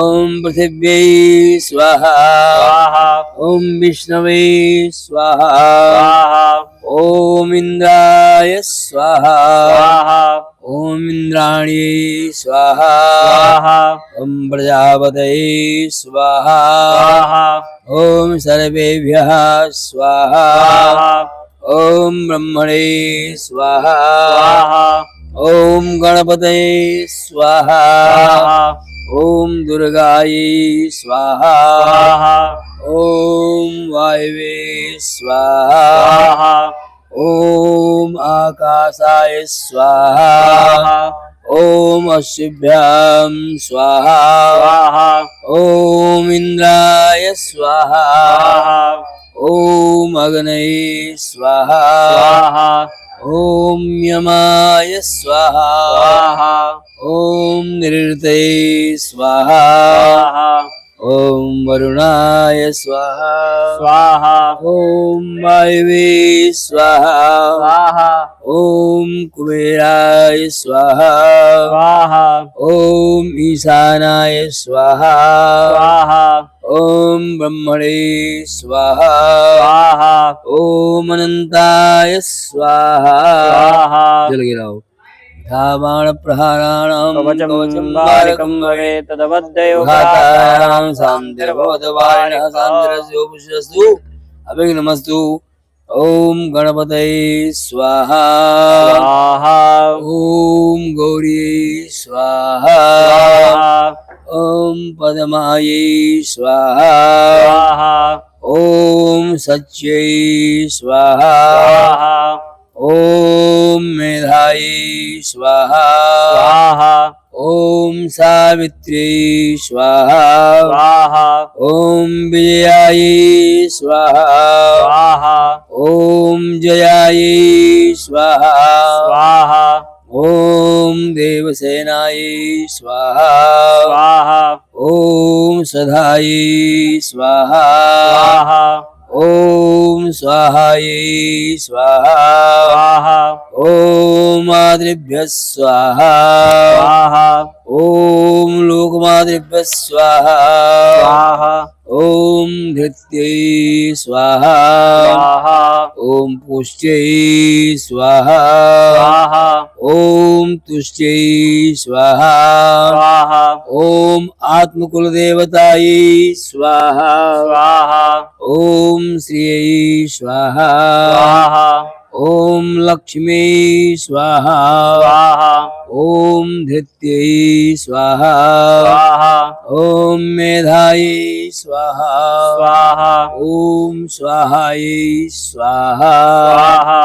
ओम पृथिव्यै स्वाहा ओम विष्णवे स्वाहा ओम इंद्राय स्वाहा ओम इंद्राणी स्वाहा ओम प्रजापतये स्वाहा ओम सर्वेभ्यः स्वाहा ओम ब्रह्मणे स्वाहा ओम गणपतये स्वाहा ओम दुर्गायै स्वाहा ओम वायवे स्वाहा ओम आकाशाय स्वाहा ओम अश्विभ्यां स्वाहा ओम इंद्राय स्वाहा ओम अग्नये स्वाहा ओम यमाय स्वाहा ओम निरृतये स्वाहा ओम वरुणाय स्वाहा ओम वायवे स्वाहा ओम कुबेराय स्वाहा ओम ईशानाय स्वाहा ओम ब्रह्मणे स्वाहा ओम अनंताय स्वाहा जल गिराओ बाण प्रहाराणां कवचं बालकं भवेत् तदवद्दयोघातानां शान्तिर्भवद्वारिणः शान्तिरस्योपनिषत्सु अभिघ्नमस्तु ओम गणपतये स्वाहा ओम गौरी स्वाहा ओम पद्मायै स्वाहा ओम सच्यै स्वाहा ओम मेधायै स्वाहा ओम सावित्री स्वाहा स्वाहा ओम विजयायै स्वाहा स्वाहा ओम जयायै स्वाहा स्वाहा ओम देवसेनायै स्वाहा स्वाहा ओम सधायै स्वाहा स्वाहा ओम स्वाहायै स्वाहा स्वाहा ओम मातृभ्यः स्वाहा स्वाहा ओम लोकमातृभ्यः स्वाहा स्वाहा ओम धृत्यै स्वाहा स्वाहा ओम पुष्ट्यै स्वाहा स्वाहा ओम तुष्ट्यै स्वाहा स्वाहा ओम आत्मकुलदेवतायै स्वाहा स्वाहा ओम श्रियै स्वाहा स्वाहा ओम लक्ष्मी स्वाहा स्वाहा ओम धृत्यै स्वाहा स्वाहा ओम मेधायै स्वाहा स्वाहा ओम स्वाहायै स्वाहा स्वाहा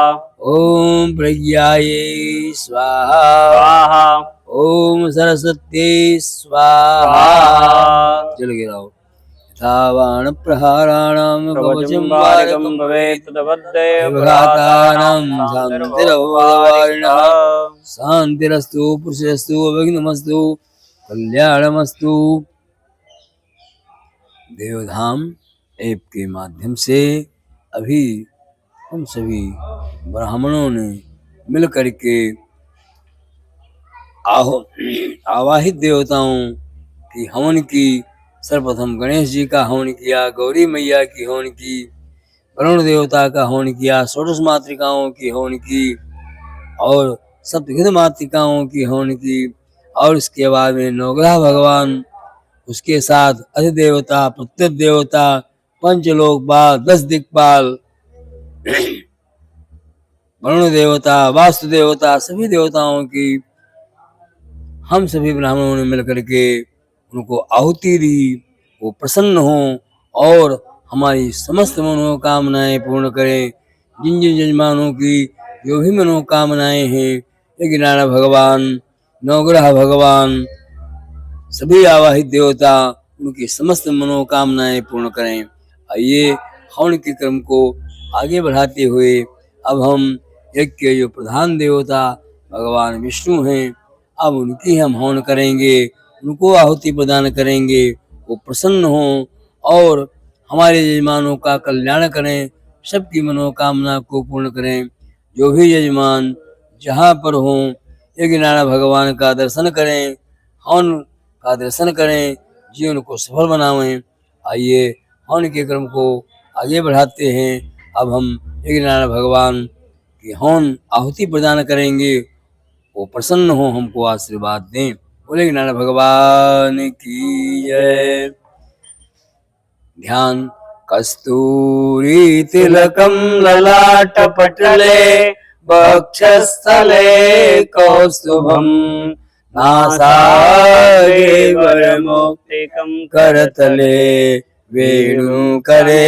ओम प्रज्ञायै स्वाहा स्वाहा ओम सरस्वत्यै स्वाहा चल गिराओ धावान प्रहाराणाम कवचम वारकम भवेत् तद्वद्देव विघातानां शान्तिरभवद्वारिणः शांतिरस्तु पुरुषस्तु अविघ्नमस्तु कल्याणमस्तु। देवधाम ऐप के माध्यम से अभी हम सभी ब्राह्मणों ने मिल करके आवाहित देवताओं की हवन की, सर्वप्रथम गणेश जी का हवन किया, गौरी मैया की हवन की, वरुण देवता का हवन किया, षोडश मातृकाओं की हवन की और सप्तविध मातृकाओं की हवन की, और इसके बाद में नवग्रह भगवान, उसके साथ अधिदेवता, प्रत्येक देवता, पंचलोकपाल, 10 दिक्पाल, वरुण देवता, वास्तु देवता, सभी देवताओं की हम सभी ब्राह्मणों ने मिलकर के उनको आहुति दी, वो प्रसन्न हों और हमारी समस्त मनोकामनाएं पूर्ण करें। जिन जिन यजमानों की जो भी मनोकामनाएं हैं, यज्ञनारायण भगवान, नवग्रह भगवान, सभी आवाहित देवता उनकी समस्त मनोकामनाएं पूर्ण करें। आइए हवन के क्रम को आगे बढ़ाते हुए अब हम यज्ञ के जो प्रधान देवता भगवान विष्णु हैं, अब उनकी हम हवन करेंगे, उनको आहुति प्रदान करेंगे, वो प्रसन्न हों और हमारे यजमानों का कल्याण करें, सबकी मनोकामना को पूर्ण करें। जो भी यजमान जहाँ पर हों, यज्ञनारायण भगवान का दर्शन करें, हवन का दर्शन करें, जीवन को सफल बनावें। आइए हवन के क्रम को आगे बढ़ाते हैं। अब हम यज्ञनारायण भगवान की हवन आहुति प्रदान करेंगे, वो प्रसन्न हो, हमको आशीर्वाद दें। बोले यज्ञनारायण भगवान की जय। ध्यान। कस्तूरी तिलकम ललाटपटले वक्षस्थले कौस्तुभम नासाग्रे वरमौक्तिकं करतले वेणुकरे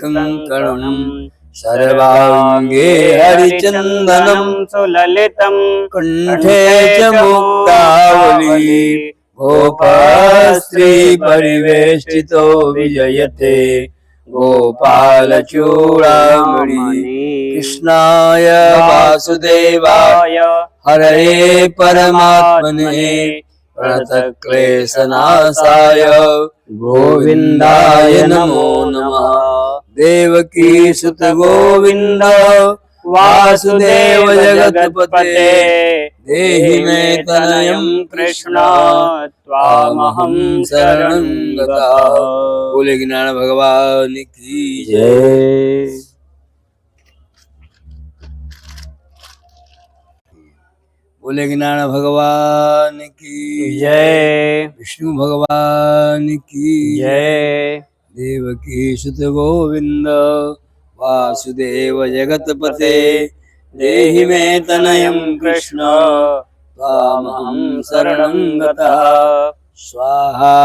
कंकणम् सर्वांगे हरिचंदनं सुललितं कंठे च मुक्तावली गोपस्त्री परिवेष्टितो विजयते गोपाल चूड़ामणि कृष्णाय वासुदेवाय हरे परमात्मने प्रणतक्लेशनाशाय गोविंदाय नमो नमः। देवकी सुत गोविंद वासुदेव जगतपते देहि मे तनयं कृष्ण त्वामहं शरणं गतः। बोले ज्ञान भगवान की जय। बोले ज्ञान भगवान की जय। विष्णु भगवान की जय। देवकी सुत गोविंद वासुदेव जगतपते देहि मे तनयं कृष्ण त्वामहं शरणं गतः। स्वाहा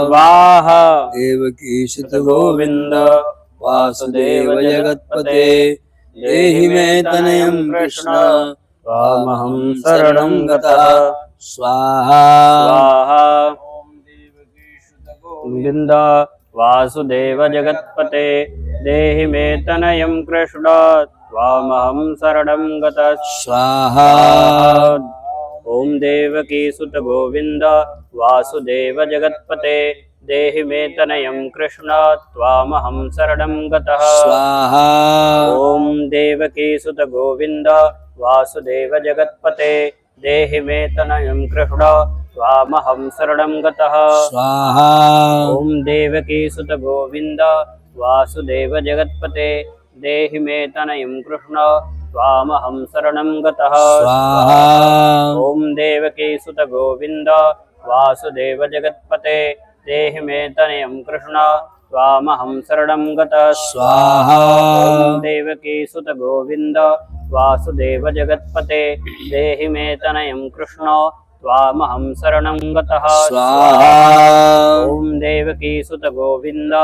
स्वाहा देवकी सुत गोविंद वासुदेव जगतपते देहि मे तनयं कृष्ण त्वामहं शरणं गतः। स्वाहा स्वाहा गोविंद वासुदेव जगत्पते देहि मे तनयं कृष्ण त्वामहं शरणं गतः स्वाहा ओम देवकी सुत गोविंद वासुदेव जगत्पते देहि मे तनयं कृष्ण त्वामहं शरणं गतः स्वाहा ओम देवकी सुत गोविंद वासुदेव जगत्पते देहि मे तनयं कृष्ण त्वामहं शरणं गतः स्वाहा ओम देवकी सुत गोविंद वासुदेव जगत्पते देहि मे तनयं कृष्ण त्वामहं शरणं गतः स्वाहा ओम देवकी सुत गोविंद वासुदेव जगत्पते देहि मे तनयं कृष्ण त्वामहं शरणं गतः स्वाहा ओम देवकी सुत गोविंद वासुदेव जगत्पते देहि मे तनयं कृष्ण त्वामहं शरणं गतः स्वाहा ओम देवकी सुत गोविंद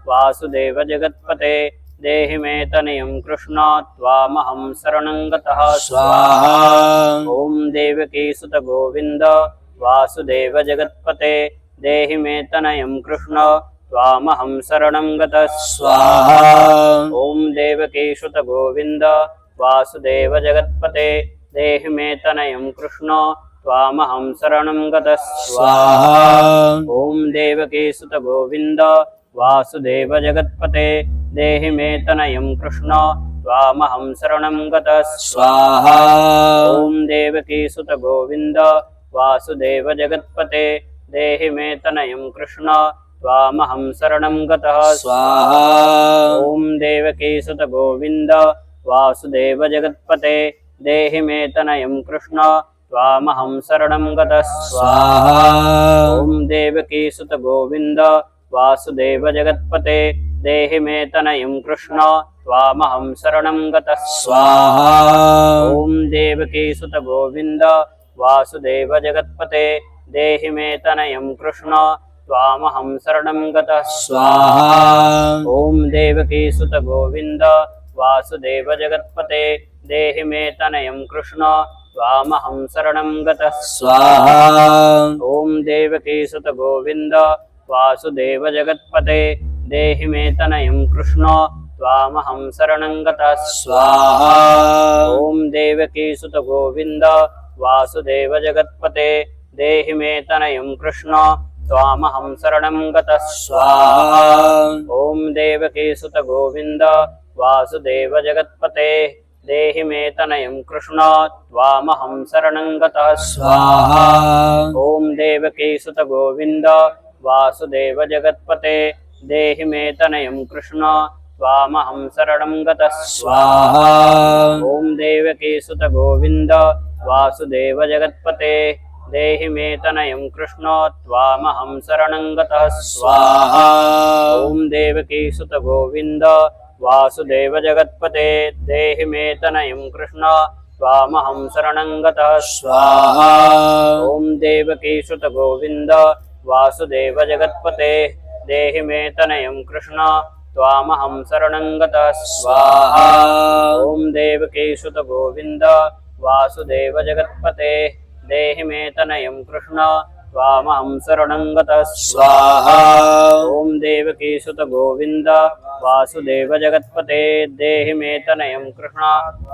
वासुदेव जगत्पते देहि मे तनयं कृष्ण त्वामहं शरणं गतः स्वाहा ओम देवकी सुत गोविंद वासुदेव जगत्पते देहि मे तनयं कृष्ण त्वामहं शरणं गतः स्वाहा ओम देवकी सुत गोविंद वासुदेव जगत्पते देहि मे तनयं कृष्ण त्वामहं शरणं गतः स्वाहा ओम देवकी सुत गोविंद वासुदेव जगत्पते देहि मे तनयं कृष्ण त्वामहं शरणं गतः स्वाहा ओम देवकी सुत गोविंद वासुदेव जगत्पते देहि मे तनयं कृष्ण त्वामहं शरणं गतः स्वाहा ओम देवकी सुत गोविंद वासुदेव जगत्पते देहि मे तनयं कृष्ण त्वामहं शरणं गतः स्वाहा ओम देवकी सुत गोविंद वासुदेव जगत्पते देहि मे तनयं कृष्ण त्वामहं शरणं गतः स्वाहा ओम देवकी सुत गोविंद वासुदेव जगत्पते देहि मे तनयं कृष्ण त्वामहं शरणं गतः स्वाहा ओम देवकी सुत गोविंद वासुदेव जगत्पते देहि मे तनयं कृष्ण त्वामहं शरणं गतः स्वाहा ओम देवकी सुत गोविंद वासुदेव जगत्पते देहि मे तनयं कृष्ण त्वामहं शरणं गतः स्वाहा ओम देवकी सुत गोविंद वासुदेव जगत्पते देहि मे तनयं कृष्ण त्वामहं शरणं गतः स्वाहा ओम देवकी सुत गोविंद वासुदेव जगत्पते देहि मे तनयं कृष्ण त्वामहं शरणं गतः स्वाहा ओम देवकी सुत गोविंद वासुदेव जगत्पते देहि मे तनयं कृष्ण त्वामहं शरणं गतः स्वाहा ओम देवकी सुत गोविंद वासुदेव जगत्पते देहि मे तनयं कृष्ण त्वामहं शरणं गतः स्वाहा ओम देवकी सुत गोविंद वासुदेव जगत्पते देहि मे तनयं कृष्ण त्वामहं शरणं गतः स्वाहा ओम देवकी सुत गोविंद वासुदेव जगत्पते देहि मे तनयं कृष्ण त्वामहं शरणं गतः स्वाहा ओम देवकी सुत गोविंद वासुदेव जगत्पते देहि मे तनयं कृष्ण त्वामहं शरणं गतः स्वाहा ओम देवकी सुत गोविंद वासुदेव जगत्पते देहि मे तनयं कृष्ण त्वामहं शरणं गतः स्वाहा ओम देवकी सुत गोविंद वासुदेव जगत्पते देहि मे तनयं कृष्ण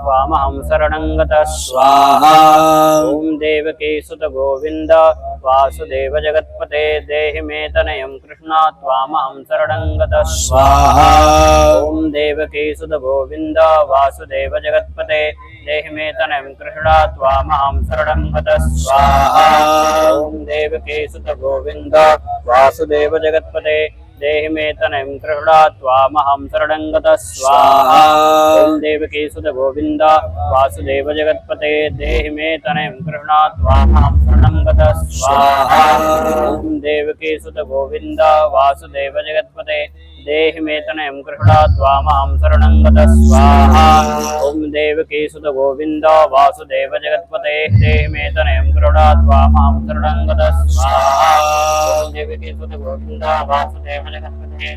त्वामहं शरणं गतः स्वाहा ओम देवकी सुत गोविंद वासुदेव जगत्पते देहि मे तनयं कृष्ण त्वामहं शरणं गतः स्वाहा ओम देवकी सुत गोविंद वासुदेव जगत्पते देहि मे तनयं कृष्ण त्वामहं शरणं गतः स्वाहा ओम देवकी सुत गोविंद वासुदेव जगत्पते देहि मे तनयं कृष्ण त्वामहं शरणं गतः स्वाहा ओम देवकी सुत गोविंद वासुदेव जगत्पते देहि मे तनयं कृष्ण त्वामहं शरणं गतः स्वाहा ओम देवकी सुत गोविंद वासुदेव जगत्पते देहि मे तनयं कृष्ण त्वामहं शरणं गतः स्वाहा ओम देवकी सुत गोविंद वासुदेव जगत्पते देहि मे तनयं कृष्ण त्वामहं शरणं गतः स्वाहा ओम देवकी सुत गोविंद वासुदेव जगत्पते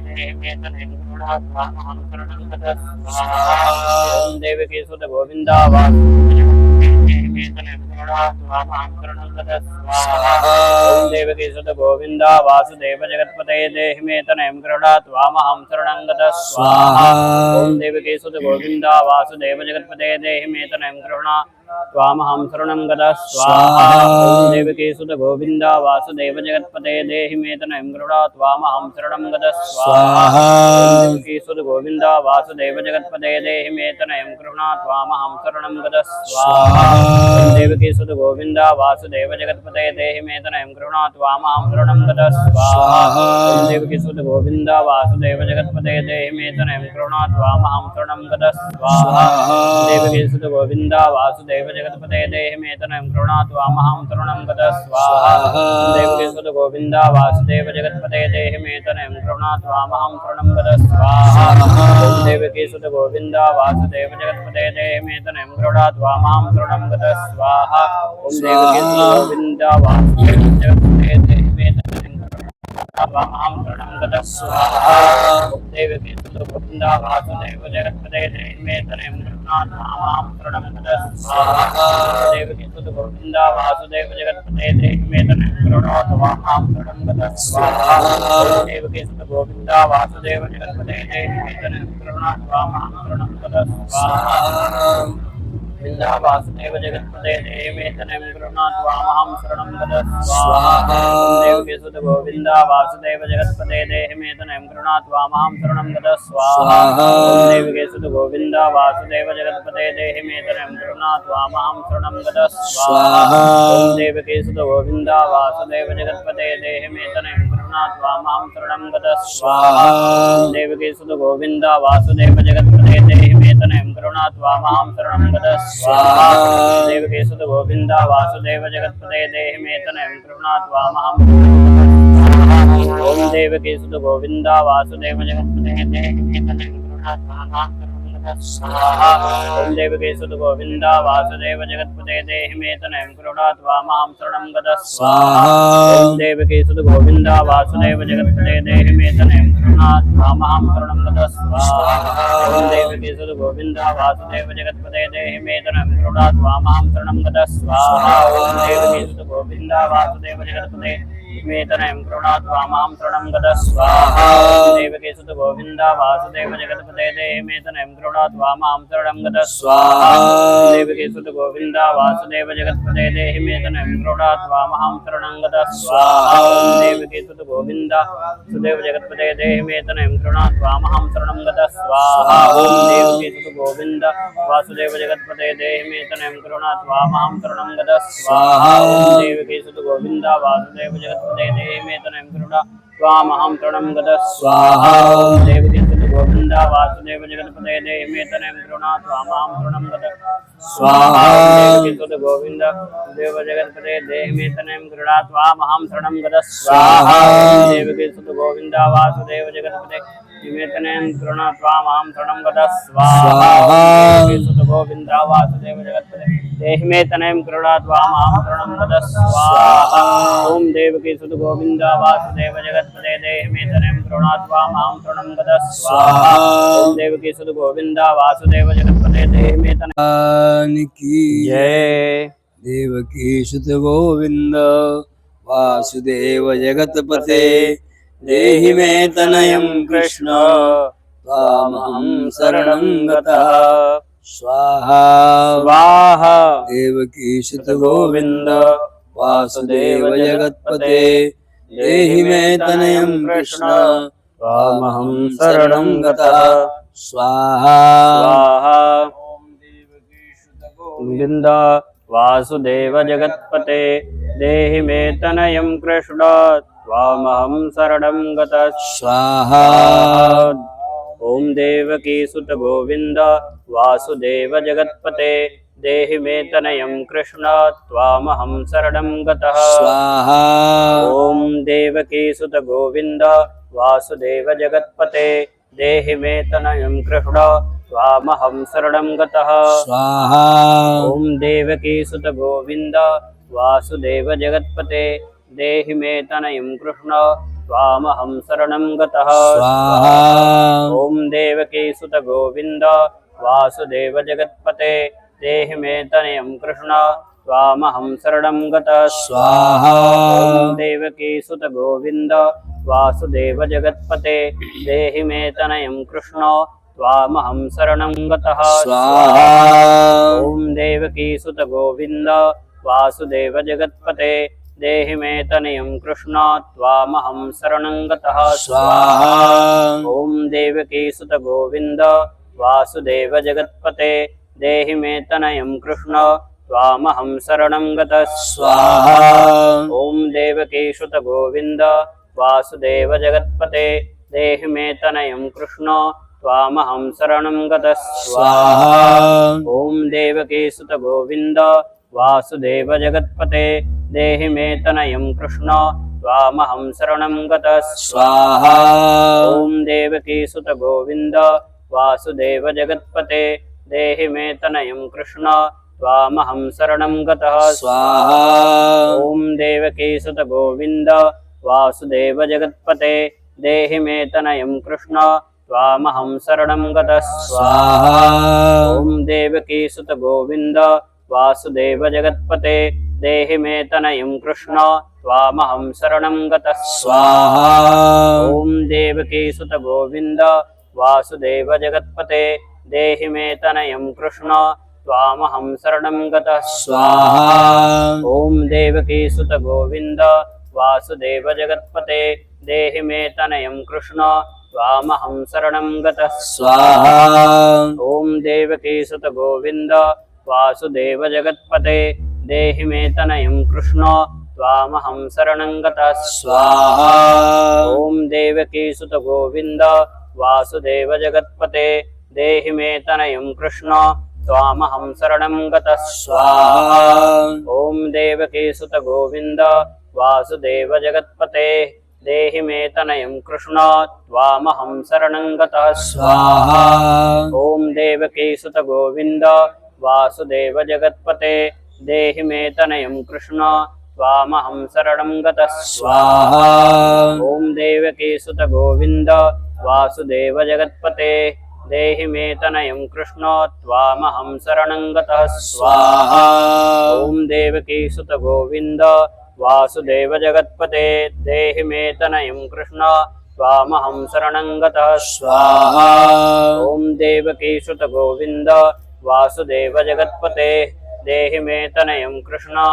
देहि मे तनयं करुणा त्वामहं शरणं गतः स्वाहा ॐ देवकी सुत गोविन्द वासुदेव जगत्पते देहि मे तनयं करुणा त्वामहं शरणं गतः स्वाहा ॐ देवकी सुत गोविन्द वासुदेव जगत्पते देहि मे तनयं करुणा त्वामहं शरणं गतः स्वाहा ॐ देवकी सुत गोविन्द वासुदेव जगत्पते देहि मे तनयं करुणा त्वामहं शरणं गतः स्वाहा ॐ देवकी सुत गोविन्द वासुदेव जगत्पते देहि मे तनयं करुणा त्वामहं शरणं गतः स्वाहा ॐ देवकी सुत गोविन्द वासुदेव जगत्पते देहि मे तनयं करुणा त्वामहं शरणं गतः स्वाहा ॐ देवकी सुत गोविन्द वासुदेव जगत्पते देहि मे तनयं करुणा त्वामहं शरणं गतः स्वाहा देवकी सुत गोविन्द वासुदेव जगत्पते देहि मे तनयं करुणा त्वामहं शरणं गतः स्वाहा देवकी सुत गोविन्द वासुदेव जगत्पते देहि मे तनयं करुणा त्वामहं शरणं गतः स्वाहा देवकी सुत गोविन्द वासुदेव जगत्पते देहि मे तनयं करुणा त्वामहं शरणं गतः स्वाहा देवकी सुत गोविन्द वासुदेव जगत्पते देहि मे तनयं त्वामहं शरणं गतः स्वाहा देवकी सुत गोविन्द वासुदेव जगत्पते देहि मे तनयं करुणा त्वामहं शरणं गतः स्वाहा देवकी सुत गोविन्द वासुदेव जगत्पते देहि मे तनयं करुणा त्वामहं शरणं गतः स्वाहा देवकी सुत गोविन्द वासुदेव जगत्पते देहि मे तनयं करुणा त्वामहं शरणं गतः स्वाहा गोविन्द वासुदेव जगत्पते देहि मे तनयं करुणा त्वामहं शरणं गतः स्वाहा देवकी सुत गोविन्द वासुदेव जगत्पते देहि मे तनयं करुणा त्वामहं शरणं गतः स्वाहा देवकी सुत गोविन्द वासुदेव जगत्पते देहि मे तनयं करुणा त्वामहं शरणं गतः स्वाहा देवकी सुत गोविन्द वासुदेव जगत्पते देहि मे तनयं करुणा त्वामहं शरणं गतः स्वाहा देवकी सुत गोविन्द वासुदेव जगत्पते देहि मे तनयं करुणा त्वामहं शरणं गतः स्वाहा देवकी सुत गोविन्द वासुदेव जगत्पते देहि मे तनयं करुणा त्वामहं ओम देवकी सुत गोविन्द वासुदेव जगत्पते देहि मे तनयं करुणा त्वामहं स्वाहा ओम देवकी सुत गोविन्द वासुदेव जगत्पते देहि मे तनयं करुणा त्वामहं शरणं गतः स्वाहा ओम देवकी सुत गोविन्द वासुदेव जगत्पते देहि मे तनयं करुणा त्वामहं शरणं गतः स्वाहा ओम देवकी सुत गोविन्द वासुदेव जगत्पते देहि मे तनयं करुणा त्वामहं शरणं गतः स्वाहा ओम देवकी सुत गोविन्द वासुदेव जगत्पते मे तनयं करुणा त्वामहं शरणं गतः स्वाहा देवकी सुत गोविन्द वासुदेव जगत्पते देहि मे तनयं करुणा त्वामहं शरणं गतः स्वाहा देवकी सुत गोविन्द वासुदेव जगत्पते देहि मे तनयं करुणा त्वामहं शरणं गतः स्वाहा देवकी सुत गोविन्द वासुदेव जगत्पते देहि मे तनयं करुणा त्वामहं शरणं गतः स्वाहा देवकी सुत गोविन्द वासुदेव जगत्पते देहि मे तनयं करुणा त्वामहं शरणं गतः स्वाहा देवकी सुत गोविन्द वासुदेव जगत्पते देहि मे तनयं करुणा त्वामहं शरणं गतः स्वाहा देवकी सुत गोविन्द वासुदेव जगत्पते देहि मे तनयं करुणा त्वामहं शरणं गतः स्वाहा देवकी सुत गोविन्द वासुदेव जगत्पते देहि मे तनयं करुणा त्वामहं शरणं गतः स्वाहा देवकी सुत गोविन्द वासुदेव जगत्पते मे तनयं करुणा त्वामहं शरणं गतः स्वाहा देवकी सुत गोविन्द वासुदेव जगत्पते देहि मे तनयं करुणा त्वामहं शरणं गतः स्वाहा ओम देवकी सुत गोविन्द वासुदेव जगत्पते देहि मे तनयं करुणा त्वामहं शरणं गतः स्वाहा ओम देवकी सुत गोविन्द वासुदेव जगत्पते देहि मे तनयं की जय देवकी सुत गोविन्द वासुदेव जगत्पते देहि मे तनयं कृष्ण त्वामहं शरणं गतः स्वाहा स्वाहा देवकी सुत गोविन्द वासुदेव जगत्पते देहि मे तनयं कृष्ण त्वामहं शरणं गतः स्वाहा स्वाहा गोविन्द वासुदेव जगत्पते देहि मे तनयं कृष्ण त्वामहं शरणं गतः स्वाहा ओम देवकी सुत गोविन्द वासुदेव जगत्पते देहि मे तनयं कृष्ण त्वामहं शरणं गतः स्वाहा ओम देवकी सुत गोविन्द वासुदेव जगत्पते देहि मे तनयं कृष्ण त्वामहं शरणं गतः स्वाहा ओम देवकी सुत गोविन्द वासुदेव जगत्पते देहि मे तनयं कृष्ण त्वामहं शरणं गतः स्वाहा ओम देवकी सुत गोविन्द वासुदेव जगत्पते देहि मे तनयं कृष्ण त्वामहं शरणं गतः स्वाहा ॐ देवकी सुत गोविन्द वासुदेव जगत्पते देहि मे तनयं कृष्ण त्वामहं शरणं गतः स्वाहा ॐ देवकी सुत गोविन्द वासुदेव जगत्पते देहि मे तनयं कृष्ण त्वामहं शरणं गतः स्वाहा ॐ देवकी सुत गोविन्द वासुदेव जगत्पते देहि मे तनयं कृष्ण त्वामहं शरणं गतः स्वाहा ॐ देवकी सुत गोविन्द वासुदेव जगत्पते देहि मे तनयं कृष्ण त्वामहं शरणं गतः स्वाहा ॐ देवकी सुत गोविन्द वासुदेव जगत्पते देहि मे तनयं कृष्ण त्वामहं शरणं गतः स्वाहा ॐ देवकी सुत गोविन्द वासुदेव जगत्पते देहि मे तनयं कृष्ण त्वामहं शरणं गतः स्वाहा ॐ देवकी सुत गोविन्द वासुदेव जगत्पते देहि मे तनयं कृष्ण त्वामहं शरणं गतः स्वाहा ॐ देवकी सुत गोविन्द वासुदेव जगत्पते देहि मे तनयं कृष्ण त्वामहं शरणं गतः स्वाहा ॐ देवकी सुत गोविन्द वासुदेव जगत्पते देहि मे तनयं कृष्ण त्वामहं शरणं गतः स्वाहा ॐ देवकी सुत गोविन्द वासुदेव जगत्पते देहि मे तनयं कृष्ण त्वामहं शरणं गतः स्वाहा ॐ देवकी सुत गोविन्द वासुदेव जगत्पते देहि मे तनयं कृष्ण त्वामहं शरणं गतः स्वाहा ॐ देवकी सुत गोविन्द वासुदेव जगत्पते देहि मे तनयं कृष्ण त्वामहं शरणं गतः स्वाहा ॐ देवकी सुत गोविन्द वासुदेव जगत्पते देहि मे तनयं कृष्ण त्वामहं शरणं गतः स्वाहा ॐ देवकी सुत गोविन्द वासुदेव जगत्पते देहि मे तनयं कृष्ण त्वामहं शरणं गतः स्वाहा ॐ देवकी सुत गोविन्द वासुदेव जगत्पते देहि मे तनयं कृष्ण त्वामहं शरणं गतः स्वाहा ॐ देवकी सुत गोविन्द वासुदेव जगत्पते देहि मे तनयं कृष्ण त्वामहं शरणं गतः स्वाहा ॐ देवकी सुत गोविन्द वासुदेव जगत्पते देहि मे तनयं कृष्ण त्वामहं शरणं गतः स्वाहा ॐ देवकी सुत गोविन्द वासुदेव जगत्पते देहि मे तनयं कृष्ण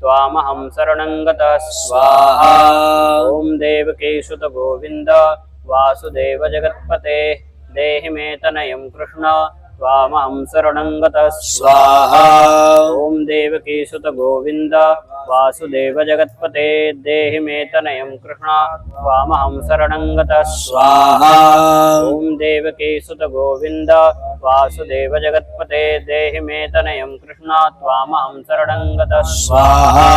त्वामहं शरणं गतः स्वाहा ॐ देवकी सुत गोविन्द वासुदेव जगत्पते देहि मे तनयं कृष्ण त्वामहं शरणं गतः स्वाहा ॐ देवकी सुत गोविन्द वासुदेव जगत्पते देहि मे तनयं कृष्ण त्वामहं शरणं गतः स्वाहा ॐ देवकी सुत गोविन्द वासुदेव जगत्पते देहि मे तनयं कृष्ण त्वामहं शरणं गतः स्वाहा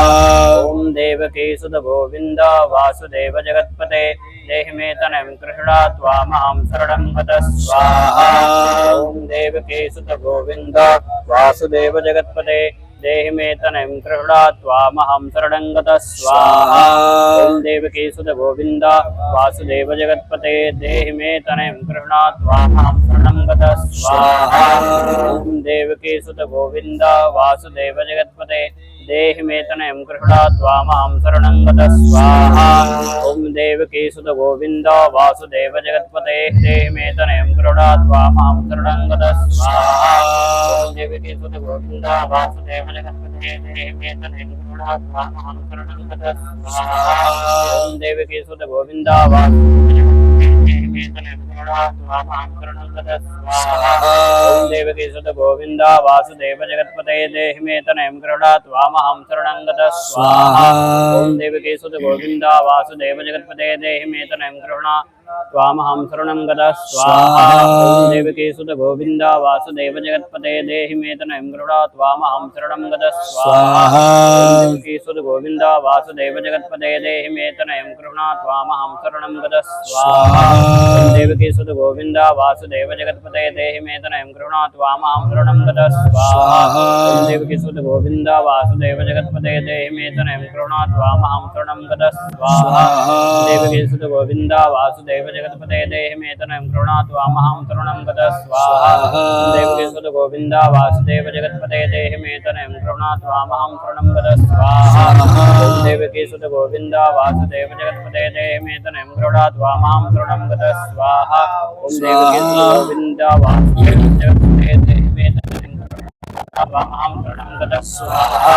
ॐ देवकी सुत गोविन्द वासुदेव जगत्पते देहि मे तनयं कृष्ण त्वामहं शरणं गतः स्वाहा ॐ देवकी सुत गोविन्द वासुदेव जगत्पते देहि मे तनयं कृष्ण त्वामहं शरणं गतः स्वाहा ॐ देवकी सुत गोविन्द वासुदेव जगत्पते देहि मे तनयं कृष्ण त्वामहं शरणं गतः स्वाहा ॐ देवकी सुत गोविन्द वासुदेव जगत्पते देहि मे तनयं कृष्ण त्वामहं शरणं गतः स्वाहा ॐ देवकी सुत गोविन्द वासुदेव जगत्पते देहि मे तनयं कृष्ण त्वामहं शरणं गतः स्वाहा ॐ देवकी सुत गोविन्द वासुदेव ॐ देवकी सुत गोविन्द वासुदेव जगत्पते देहि मे तनयं कृष्ण त्वामहं शरणं गतः स्वाहा ॐ देवकी सुत गोविन्द वासुदेव जगत्पते देहि मे तनयं कृष्ण त्वामहं शरणं गतः स्वाहा ॐ देवकी सुत गोविन्द वासुदेव जगत्पते देहि मे तनयं कृष्ण त्वामहं शरणं गतः स्वाहा ॐ देवकी सुत गोविन्द वासुदेव जगत्पते देहि मे तनयं कृष्ण त्वामहं शरणं गतः स्वाहा ॐ देवकी सुत गोविन्द वासुदेव जगत्पते देहि मे तनयं करुणा त्वामहं शरणं गतः स्वाहा ॐ देवकी सुत गोविन्द वासुदेव जगत्पते देहि मे तनयं करुणा त्वामहं शरणं गतः स्वाहा देवकी सुत गोविन्द वासुदेव जगत्पते देहि मे तनयं करुणा त्वामहं शरणं गतः स्वाहा देवकी सुत गोविन्द वासुदेव जगत्पते देहि मे तनयं करुणा त्वामहं शरणं गतः स्वाहा देवकी सुत गोविन्द वासुदेव जगत्पते देहि मे तनयं करुणा त्वामहं शरणं गतः स्वाहा ॐ देवकी सुत गोविन्द वासुदेव जगत्पते देहि मे तनयं त्वामहं शरणं गतः स्वाहा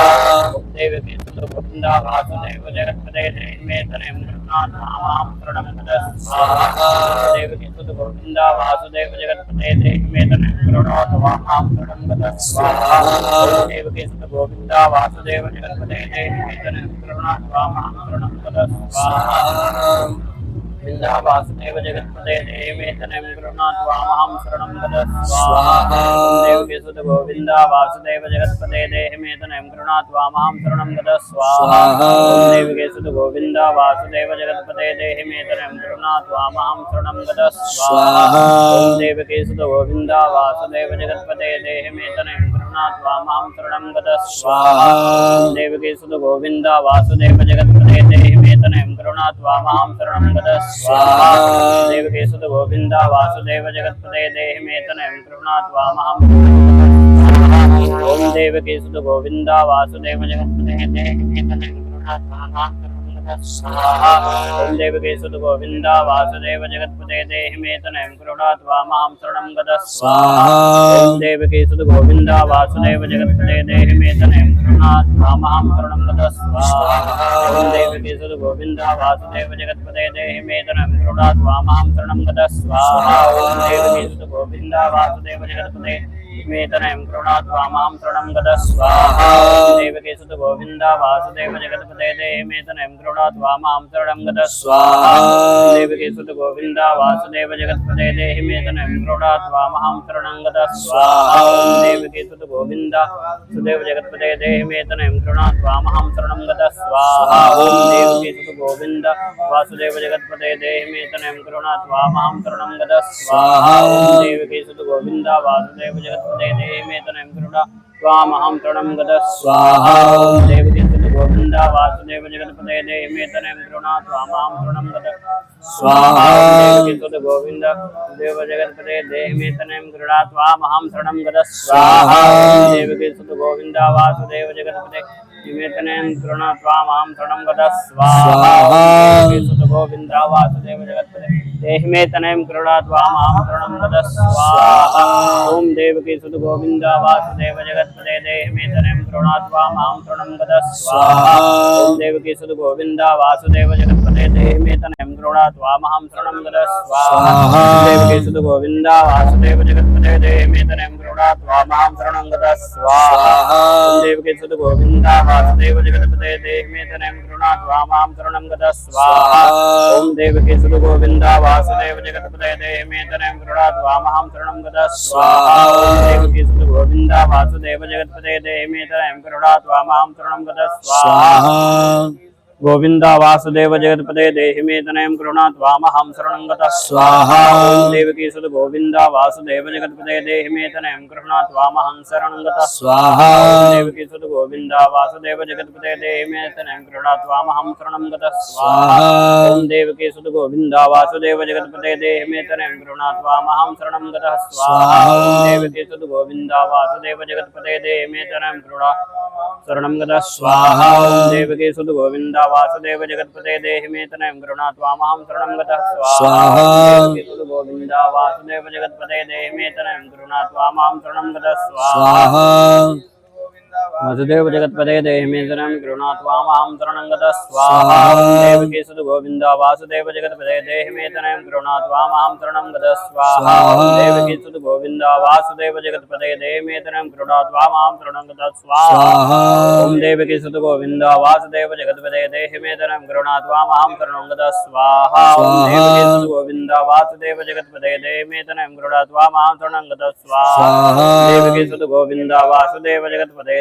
ॐ देवकी सुत गोविन्द वासुदेव जगत्पते देहि मे तनयं करुणा त्वामहं शरणं गतः स्वाहा देवकी सुत गोविन्द वासुदेव जगत्पते देहि मे तनयं करुणा त्वामहं शरणं गतः स्वाहा देवकी सुत गोविन्द वासुदेव जगत्पते देहि मे तनयं करुणा त्वामहं शरणं गतः स्वाहा गोविन्द वासुदेव जगत्पते देहि मे तनयं करुणा त्वामहं शरणं गतः स्वाहा देवकी सुत गोविन्द वासुदेव जगत्पते देहि मे तनयं करुणा त्वामहं शरणं गतः स्वाहा देवकी सुत गोविन्द वासुदेव जगत्पते देहि मे तनयं करुणा त्वामहं शरणं गतः स्वाहा देवकी सुत गोविन्द वासुदेव जगत्पते देहि मे तनयं करुणा त्वामहं शरणं गतः स्वाहा देवकी सुत गोविन्द वासुदेव जगत्पते देहि मे तनयं करुणा त्वामहं शरणं गतः स्वाहा देवकी सुत गोविन्द वासुदेव जगत्पते देहि मे तनयं करुणा त्वामहं ॐ देवकी सुत गोविन्द वासुदेव जगत्पते देहि मे तनयं करुणा त्वामहं स्वाहा ॐ देवकी सुत गोविन्द वासुदेव जगत्पते देहि मे तनयं करुणा त्वामहं शरणं गतः स्वाहा ॐ देवकी सुत गोविन्द वासुदेव जगत्पते देहि मे तनयं करुणा त्वामहं शरणं गतः स्वाहा ॐ देवकी सुत गोविन्द वासुदेव जगत्पते देहि मे तनयं करुणा त्वामहं शरणं गतः स्वाहा ॐ देवकी सुत गोविन्द वासुदेव जगत्पते मे तनयं करुणा त्वामहं शरणं गतः स्वाहा देवकी सुत गोविन्द वासुदेव जगत्पते देहि मे तनयं करुणा त्वामहं शरणं गतः स्वाहा देवकी सुत गोविन्द वासुदेव जगत्पते देहि मे तनयं करुणा त्वामहं शरणं गतः स्वाहा देवकी सुत गोविन्द वासुदेव जगत्पते देहि मे तनयं करुणा त्वामहं शरणं गतः स्वाहा देवकी सुत गोविन्द वासुदेव जगत्पते देहि मे तनयं करुणा त्वामहं शरणं गतः स्वाहा देवकी सुत गोविन्द वासुदेव जगत्पते देहि मे तनयं करुणा त्वामहं शरणं गतः स्वाहा देवकी सुत गोविन्द वासुदेव जगत्पते देहि मे तनयं करुणा त्वामहं शरणं गतः स्वाहा देवकी सुत गोविन्द वासुदेव जगत्पते देहि मे तनयं करुणा त्वामहं शरणं गतः स्वाहा देवकी सुत गोविन्द वासुदेव जगत्पते मे तनयं करुणा त्वामहं शरणं गतः स्वाहा देवकी सुत गोविन्द वासुदेव जगत्पते देहि मे तनयं करुणा त्वामहं शरणं गतः स्वाहा ॐ देवकी सुत गोविन्द वासुदेव जगत्पते देहि मे तनयं करुणा त्वामहं शरणं गतः स्वाहा ॐ देवकी सुत गोविन्द वासुदेव जगत्पते देहि मे तनयं करुणा त्वामहं शरणं गतः स्वाहा देवकी सुत गोविन्द वासुदेव जगत्पते देहि मे तनयं करुणा त्वामहं शरणं गतः स्वाहा देवकी सुत गोविन्द वासुदेव जगत्पते देहि मे तनयं करुणा त्वामहं शरणं गतः स्वाहा ॐ देवकी सुत गोविन्द वासुदेव जगत्पते देहि मे तनयं करुणा त्वामहं शरणं गतः स्वाहा देवकी सुत गोविन्द वासुदेव जगत्पते देहि मे तनयं करुणा त्वामहं शरणं गतः स्वाहा गोविन्द वासुदेव जगत्पते देहि मे तनयं करुणा त्वामहं शरणं गतः स्वाहा देवकी सुत गोविन्द वासुदेव जगत्पते देहि मे तनयं करुणा त्वामहं शरणं गतः स्वाहा देवकी सुत गोविन्द वासुदेव जगत्पते देहि मे तनयं करुणा त्वामहं शरणं गतः स्वाहा ॐ देवकी सुत गोविन्द वासुदेव जगत्पते देहि मे तनयं करुणा त्वामहं शरणं गतः स्वाहा देवकी सुत गोविन्द वासुदेव जगत्पते देहि मे तनयं करुणा शरणं गतः स्वाहा देवकी सुत गोविन्द वासुदेव जगत्पते देहि मे तनयं करुणा त्वामहं शरणं गतः स्वाहा देवकी सुत गोविन्द वासुदेव जगत्पते देहि मे तनयं करुणा त्वामहं शरणं गतः स्वाहा वासुदेव जगत्पते देहि मे तनयं करुणा त्वामहं शरणं गतः स्वाहा देवकी सुत गोविन्द वासुदेव जगत्पते देहि मे तनयं करुणा त्वामहं शरणं गतः स्वाहा देवकी सुत गोविन्द वासुदेव जगत्पते देहि मे तनयं करुणा त्वामहं शरणं गतः स्वाहा ॐ देवकी सुत गोविन्द वासुदेव जगत्पते देहि मे तनयं करुणा त्वामहं शरणं गतः स्वाहा ॐ देवकी सुत गोविन्द वासुदेव जगत्पते देहि मे तनयं करुणा त्वामहं शरणं गतः स्वाहा देवकी सुत गोविन्द वासुदेव जगत्पते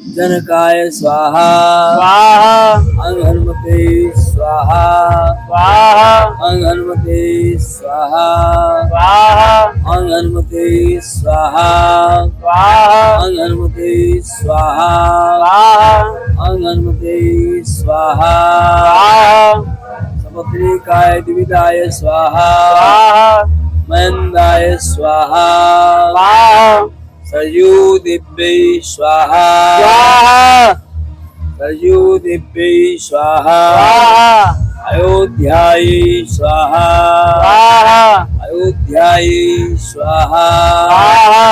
जनकाय स्वाहा स्वाहा अंग हनुमते स्वाहा स्वाहा अंग हनुमते स्वाहा स्वाहा अंग हनुमते स्वाहा स्वाहा अंग हनुमते स्वाहा स्वाहा अंग हनुमते स्वाहा स्वाहा सपत्नीकाय द्विविधाय स्वाहा स्वाहा मयंदाय स्वाहा स्वाहा सरयू दिव्यै स्वाहा स्वाहा सरयू दिव्यै स्वाहा स्वाहा अयोध्यायै स्वाहा स्वाहा अयोध्यायै स्वाहा स्वाहा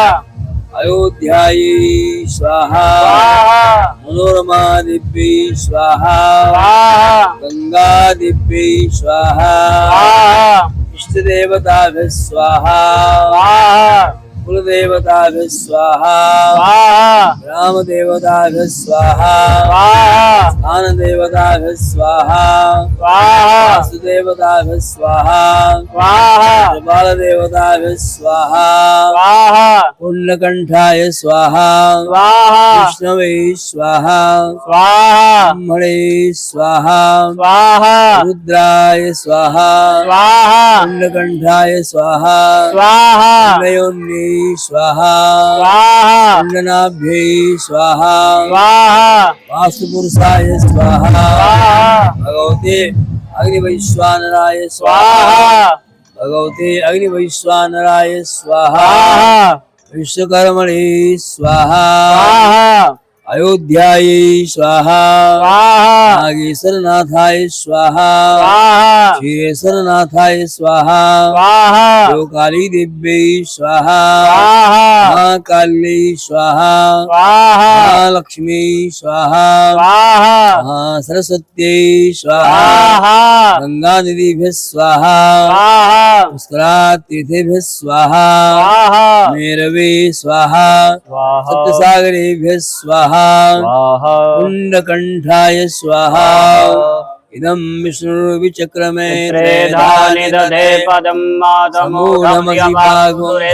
अयोध्यायै स्वाहा स्वाहा मनोरमा दिव्यै स्वाहा स्वाहा गंगा दिव्यै स्वाहा स्वाहा इष्टदेवताभ्यः स्वाहा स्वाहा कुलदेवताभ्यः स्वाहा स्वाहा ग्रामदेवताभ्यः स्वाहा स्वाहा स्थानदेवताभ्यः स्वाहा स्वाहा वासुदेवताभ्यः स्वाहा स्वाहा बालदेवताभ्यः स्वाहा स्वाहा कुण्डकण्ठाय स्वाहा स्वाहा विष्णवे स्वाहा स्वाहा ब्रह्मणे स्वाहा स्वाहा रुद्राय स्वाहा स्वाहा कुण्डकण्ठाय स्वाहा स्वाहा कुण्डयोन्ये स्वाहा स्वाहा कुण्डनाभ्यै स्वाहा स्वाहा वासुपुरुषाय स्वाहा स्वाहा भगवते अग्निवैश्वानराय स्वाहा स्वाहा भगवते अग्निवैश्वानराय स्वाहा स्वाहा विश्वकर्मणे स्वाहा स्वाहा अयोध्यायै स्वाहा स्वाहा नागेश्वरनाथाय स्वाहा स्वाहा क्षीरेश्वरनाथाय स्वाहा स्वाहा काली दिव्यै स्वाहा स्वाहा महाकाल्यै स्वाहा स्वाहा महालक्ष्मी स्वाहा स्वाहा महासरस्वत्यै स्वाहा स्वाहा गंगानदीभ्यः स्वाहा स्वाहा पुष्करातीर्थेभ्यः स्वाहा स्वाहा मेरवे स्वाहा स्वाहा सप्तसागरेभ्यः स्वाहा स्वाहा कुण्डकण्ठाय स्वाहा इदं विष्णुर्विचक्रमे त्रेधानि दधे पदं मातमूढमयमागुरे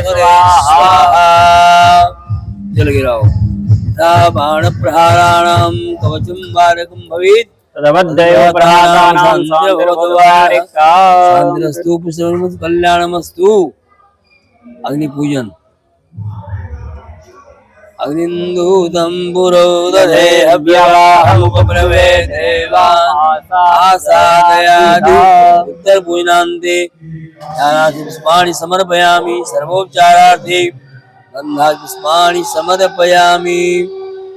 स्वाहा जल गिराओ तथा बाणप्रहाराणां कवचं वारकं भवेत् तदवद्दयो प्रहातानां शान्तिर्भवद्वारिका शान्तिरस्तु पुष्पमस्तु कल्याणमस्तु अग्निपूजन अग्निन्दूतं पुरोदधे हव्यवाहमुपब्रवे देवान् आसादयादि उत्तरपूजनान्ते ध्यानार्थी पुष्पाणि समर्पयामि सर्वोपचारार्थे गन्धादि पुष्पाणि समर्पयामि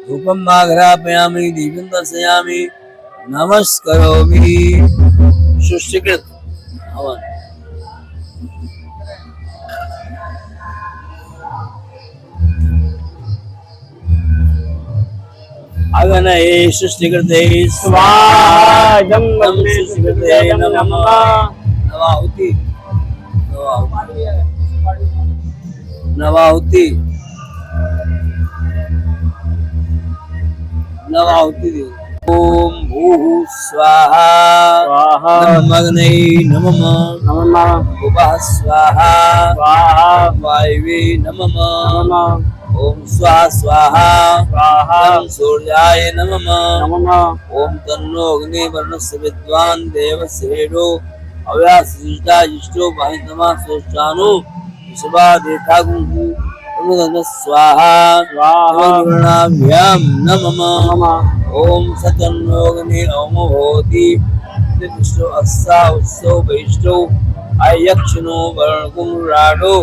धूपम् आघ्रापयामि दीपं दर्शयामि नमस्करोमि शुष्टीकृत हवन अगनये सृष्टिकृते स्वाहा जं सृष्टिकृते नमः नवाहुति नवाहुति नवाहुति ओम भूः स्वाहा स्वाहा अग्नये नमः नमः भुवः स्वाहा स्वाहा वायवे नमः नमः ओम स्वाहा स्वाहा स्वाहा ओम सूर्याय नमः नमः ओम तन्नो अग्नि वर्णस्य विद्वान् देवस्य हेडो अव्यासिष्टा इष्टो महितमा सोष्टानो विश्वा देखा गुंहु स्वाहा स्वाहा वर्णाभ्याम नमः नमः ओम सतन्नो अग्नि ओम होति विष्णु अस्सा उत्सव वैष्णो अयक्षनो वर्णकुम राडो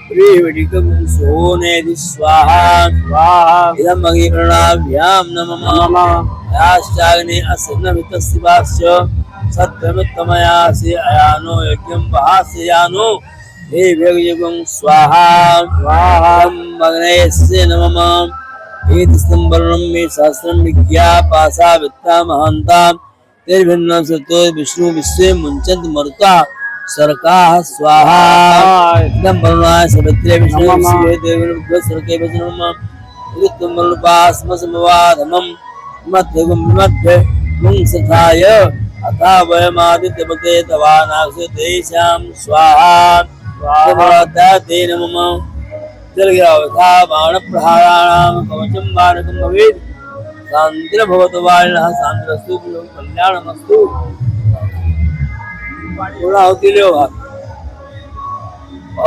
प्रियविडिकं सोनेदि स्वाहा स्वाहा इदं अग्निवर्णाभ्यां नमः नमः याश्चाग्ने असन्नमितस्तिवास्य सत्यमित्तमयासि अयानो यज्ञं वहास्य यानो देव्यज्ञं स्वाहा स्वाहा अग्नेयस्य नमः एतस्तं वर्णं मे सहस्रं विज्ञापासा वित्ता महान्तां तैर्भिन्नं सतो विष्णु विश्वे मुञ्चन्त मरुता सरकाः स्वाहा इदं वर्णाय सवित्रे विष्णु विश्वे देवृद्वसर्के वचनमः ऋतुं वर्णपास्मसमवाधमं मध्यगं मध्ये मुंसथाय अथा वयमादित्यपते तवानाक्षे तेषां स्वाहा स्वाहा ते नमः जल गिराओ यथा बाणप्रहाराणां कवचं बाणकं भवेत् शांतिर भवतु वारिणः शांतिरस्तु कल्याणमस्तु। थोड़ा होती ले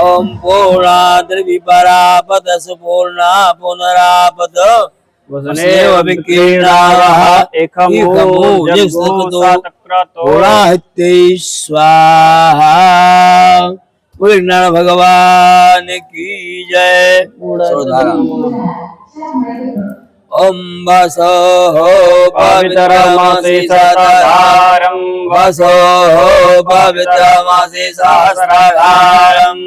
ओम पूर्णाद्रिविपरापद सुपूर्णा पुनरापद वसुनेव विकीर्णावः एकमूर्जस्तकृतो स्वाहा। बोले नारायण भगवान की जय। ओम वसो पवित्रमसि सतधारं वसो पवित्रमसि सहस्रधारं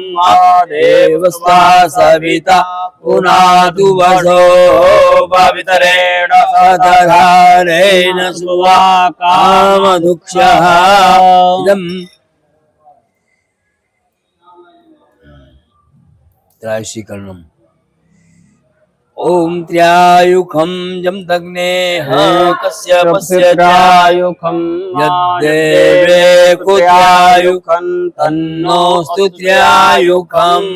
देवस्ता सविता पुनातु वसो पवित्रेण सतधारेण सुवा कामदुक्षः इदं त्रायशीकरणम्। ओम त्र्यायुखं जम दग्ने कश्यपस्य त्रायुखं यद्देवे कुत्र्यायुखं तन्नोऽस्तु त्र्यायुखम्।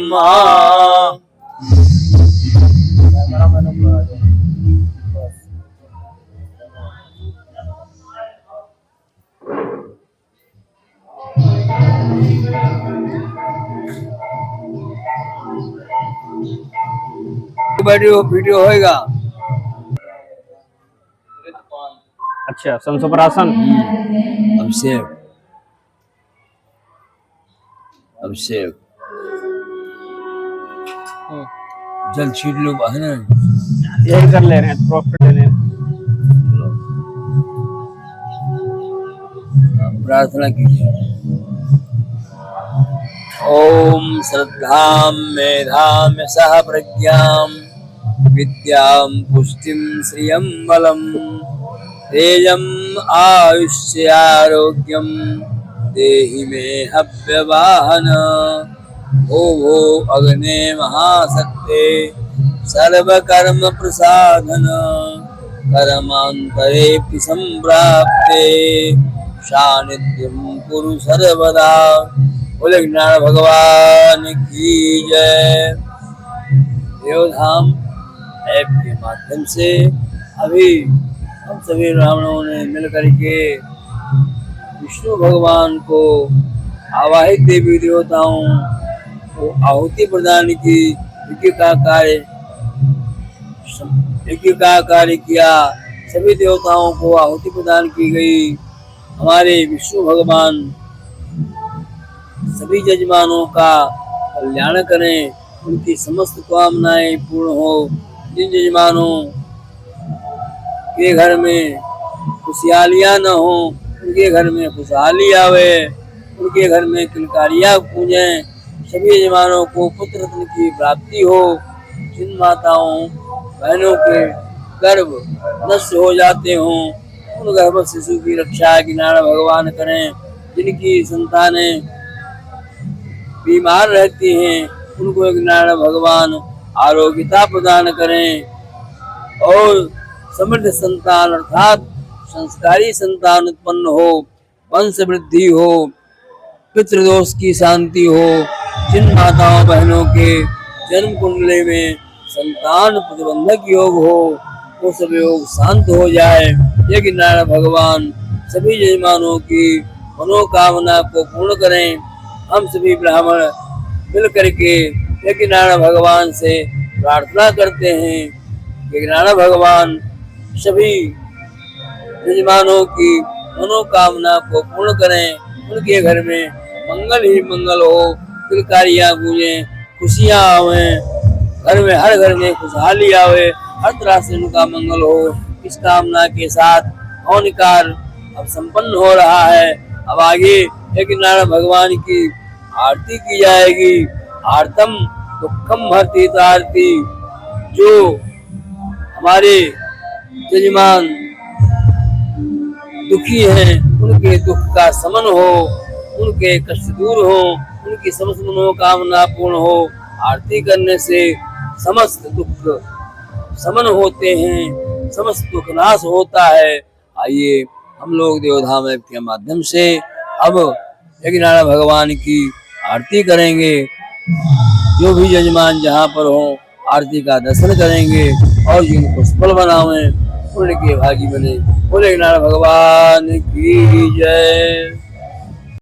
वीडियो होएगा। अच्छा संसुपरासन। अभिषेक अभिषेक जल छीट लो है ना, यही कर ले रहे हैं, प्रॉफिट ले रहे हैं। प्रार्थना कीजिए। ओम श्रद्धां मेधां सह प्रज्ञां विद्यां पुष्टिं श्रियं बलं तेजम् आयुष्यारोग्यं देहि मे हव्यवाहन। ओ अग्ने महाशक्ते सर्वकर्म प्रसाधन कर्मान्तरेऽपि सम्प्राप्ते सानिध्यं कुरु सर्वदा। बोले नारायण भगवान की जय। देवधाम ऐप के माध्यम से अभी हम सभी ब्राह्मणों ने मिलकर के विष्णु भगवान को आवाहित देवी देवताओं को आहुति प्रदान की यज्ञ का कार्य किया। सभी देवताओं को आहुति प्रदान की गई। हमारे विष्णु भगवान सभी जजमानों का कल्याण करें, उनकी समस्त कामनाएं पूर्ण हो। जिन जजमानों के घर में खुशहालियां न हो, उनके घर में खुशहाली आवे, उनके घर में किलकारियां पूजें। सभी जजमानों को पुत्र रत्न की प्राप्ति हो। जिन माताओं बहनों के गर्भ नष्ट हो जाते हों, उन गर्भ शिशु की रक्षा नारायण भगवान करें। जिनकी संतानें बीमार रहती हैं, उनको एक नारायण भगवान आरोग्यता प्रदान करें और समृद्ध संतान अर्थात संस्कारी संतान उत्पन्न हो, वंश वृद्धि हो, पितृदोष की शांति हो। जिन माताओं बहनों के जन्म कुंडली में संतान प्रतिबंधक योग हो, वो सब योग शांत हो जाए। यज्ञ नारायण भगवान सभी जजमानों की मनोकामना को पूर्ण करें। हम सभी ब्राह्मण मिल करके यज्ञ नारायण भगवान से प्रार्थना करते हैं कि नारायण भगवान सभी यजमानों की मनोकामना को पूर्ण करें। उनके घर में मंगल ही मंगल हो, किलकारियां गूंजें, खुशियां आवे, घर में हर घर में खुशहाली आवे, हर तरह से उनका मंगल हो। इस कामना के साथ हवन कार्य अब संपन्न हो रहा है। अब आगे यज्ञ नारायण भगवान की आरती की जाएगी। आरतम दुखम हरति तारती। जो हमारे यजमान दुखी हैं, उनके दुख का शमन हो, उनके कष्ट दूर हो, उनकी समस्त मनोकामना पूर्ण हो। आरती करने से समस्त दुख शमन होते हैं, समस्त दुख नाश होता है। आइए हम लोग देवधाम ऐप के माध्यम से अब यज्ञ नारायण भगवान की आरती करेंगे। जो भी यजमान जहाँ पर हो आरती का दर्शन करेंगे और जिनको सफल बनावें पुण्य के भागी बने। बोले नारायण भगवान की जय।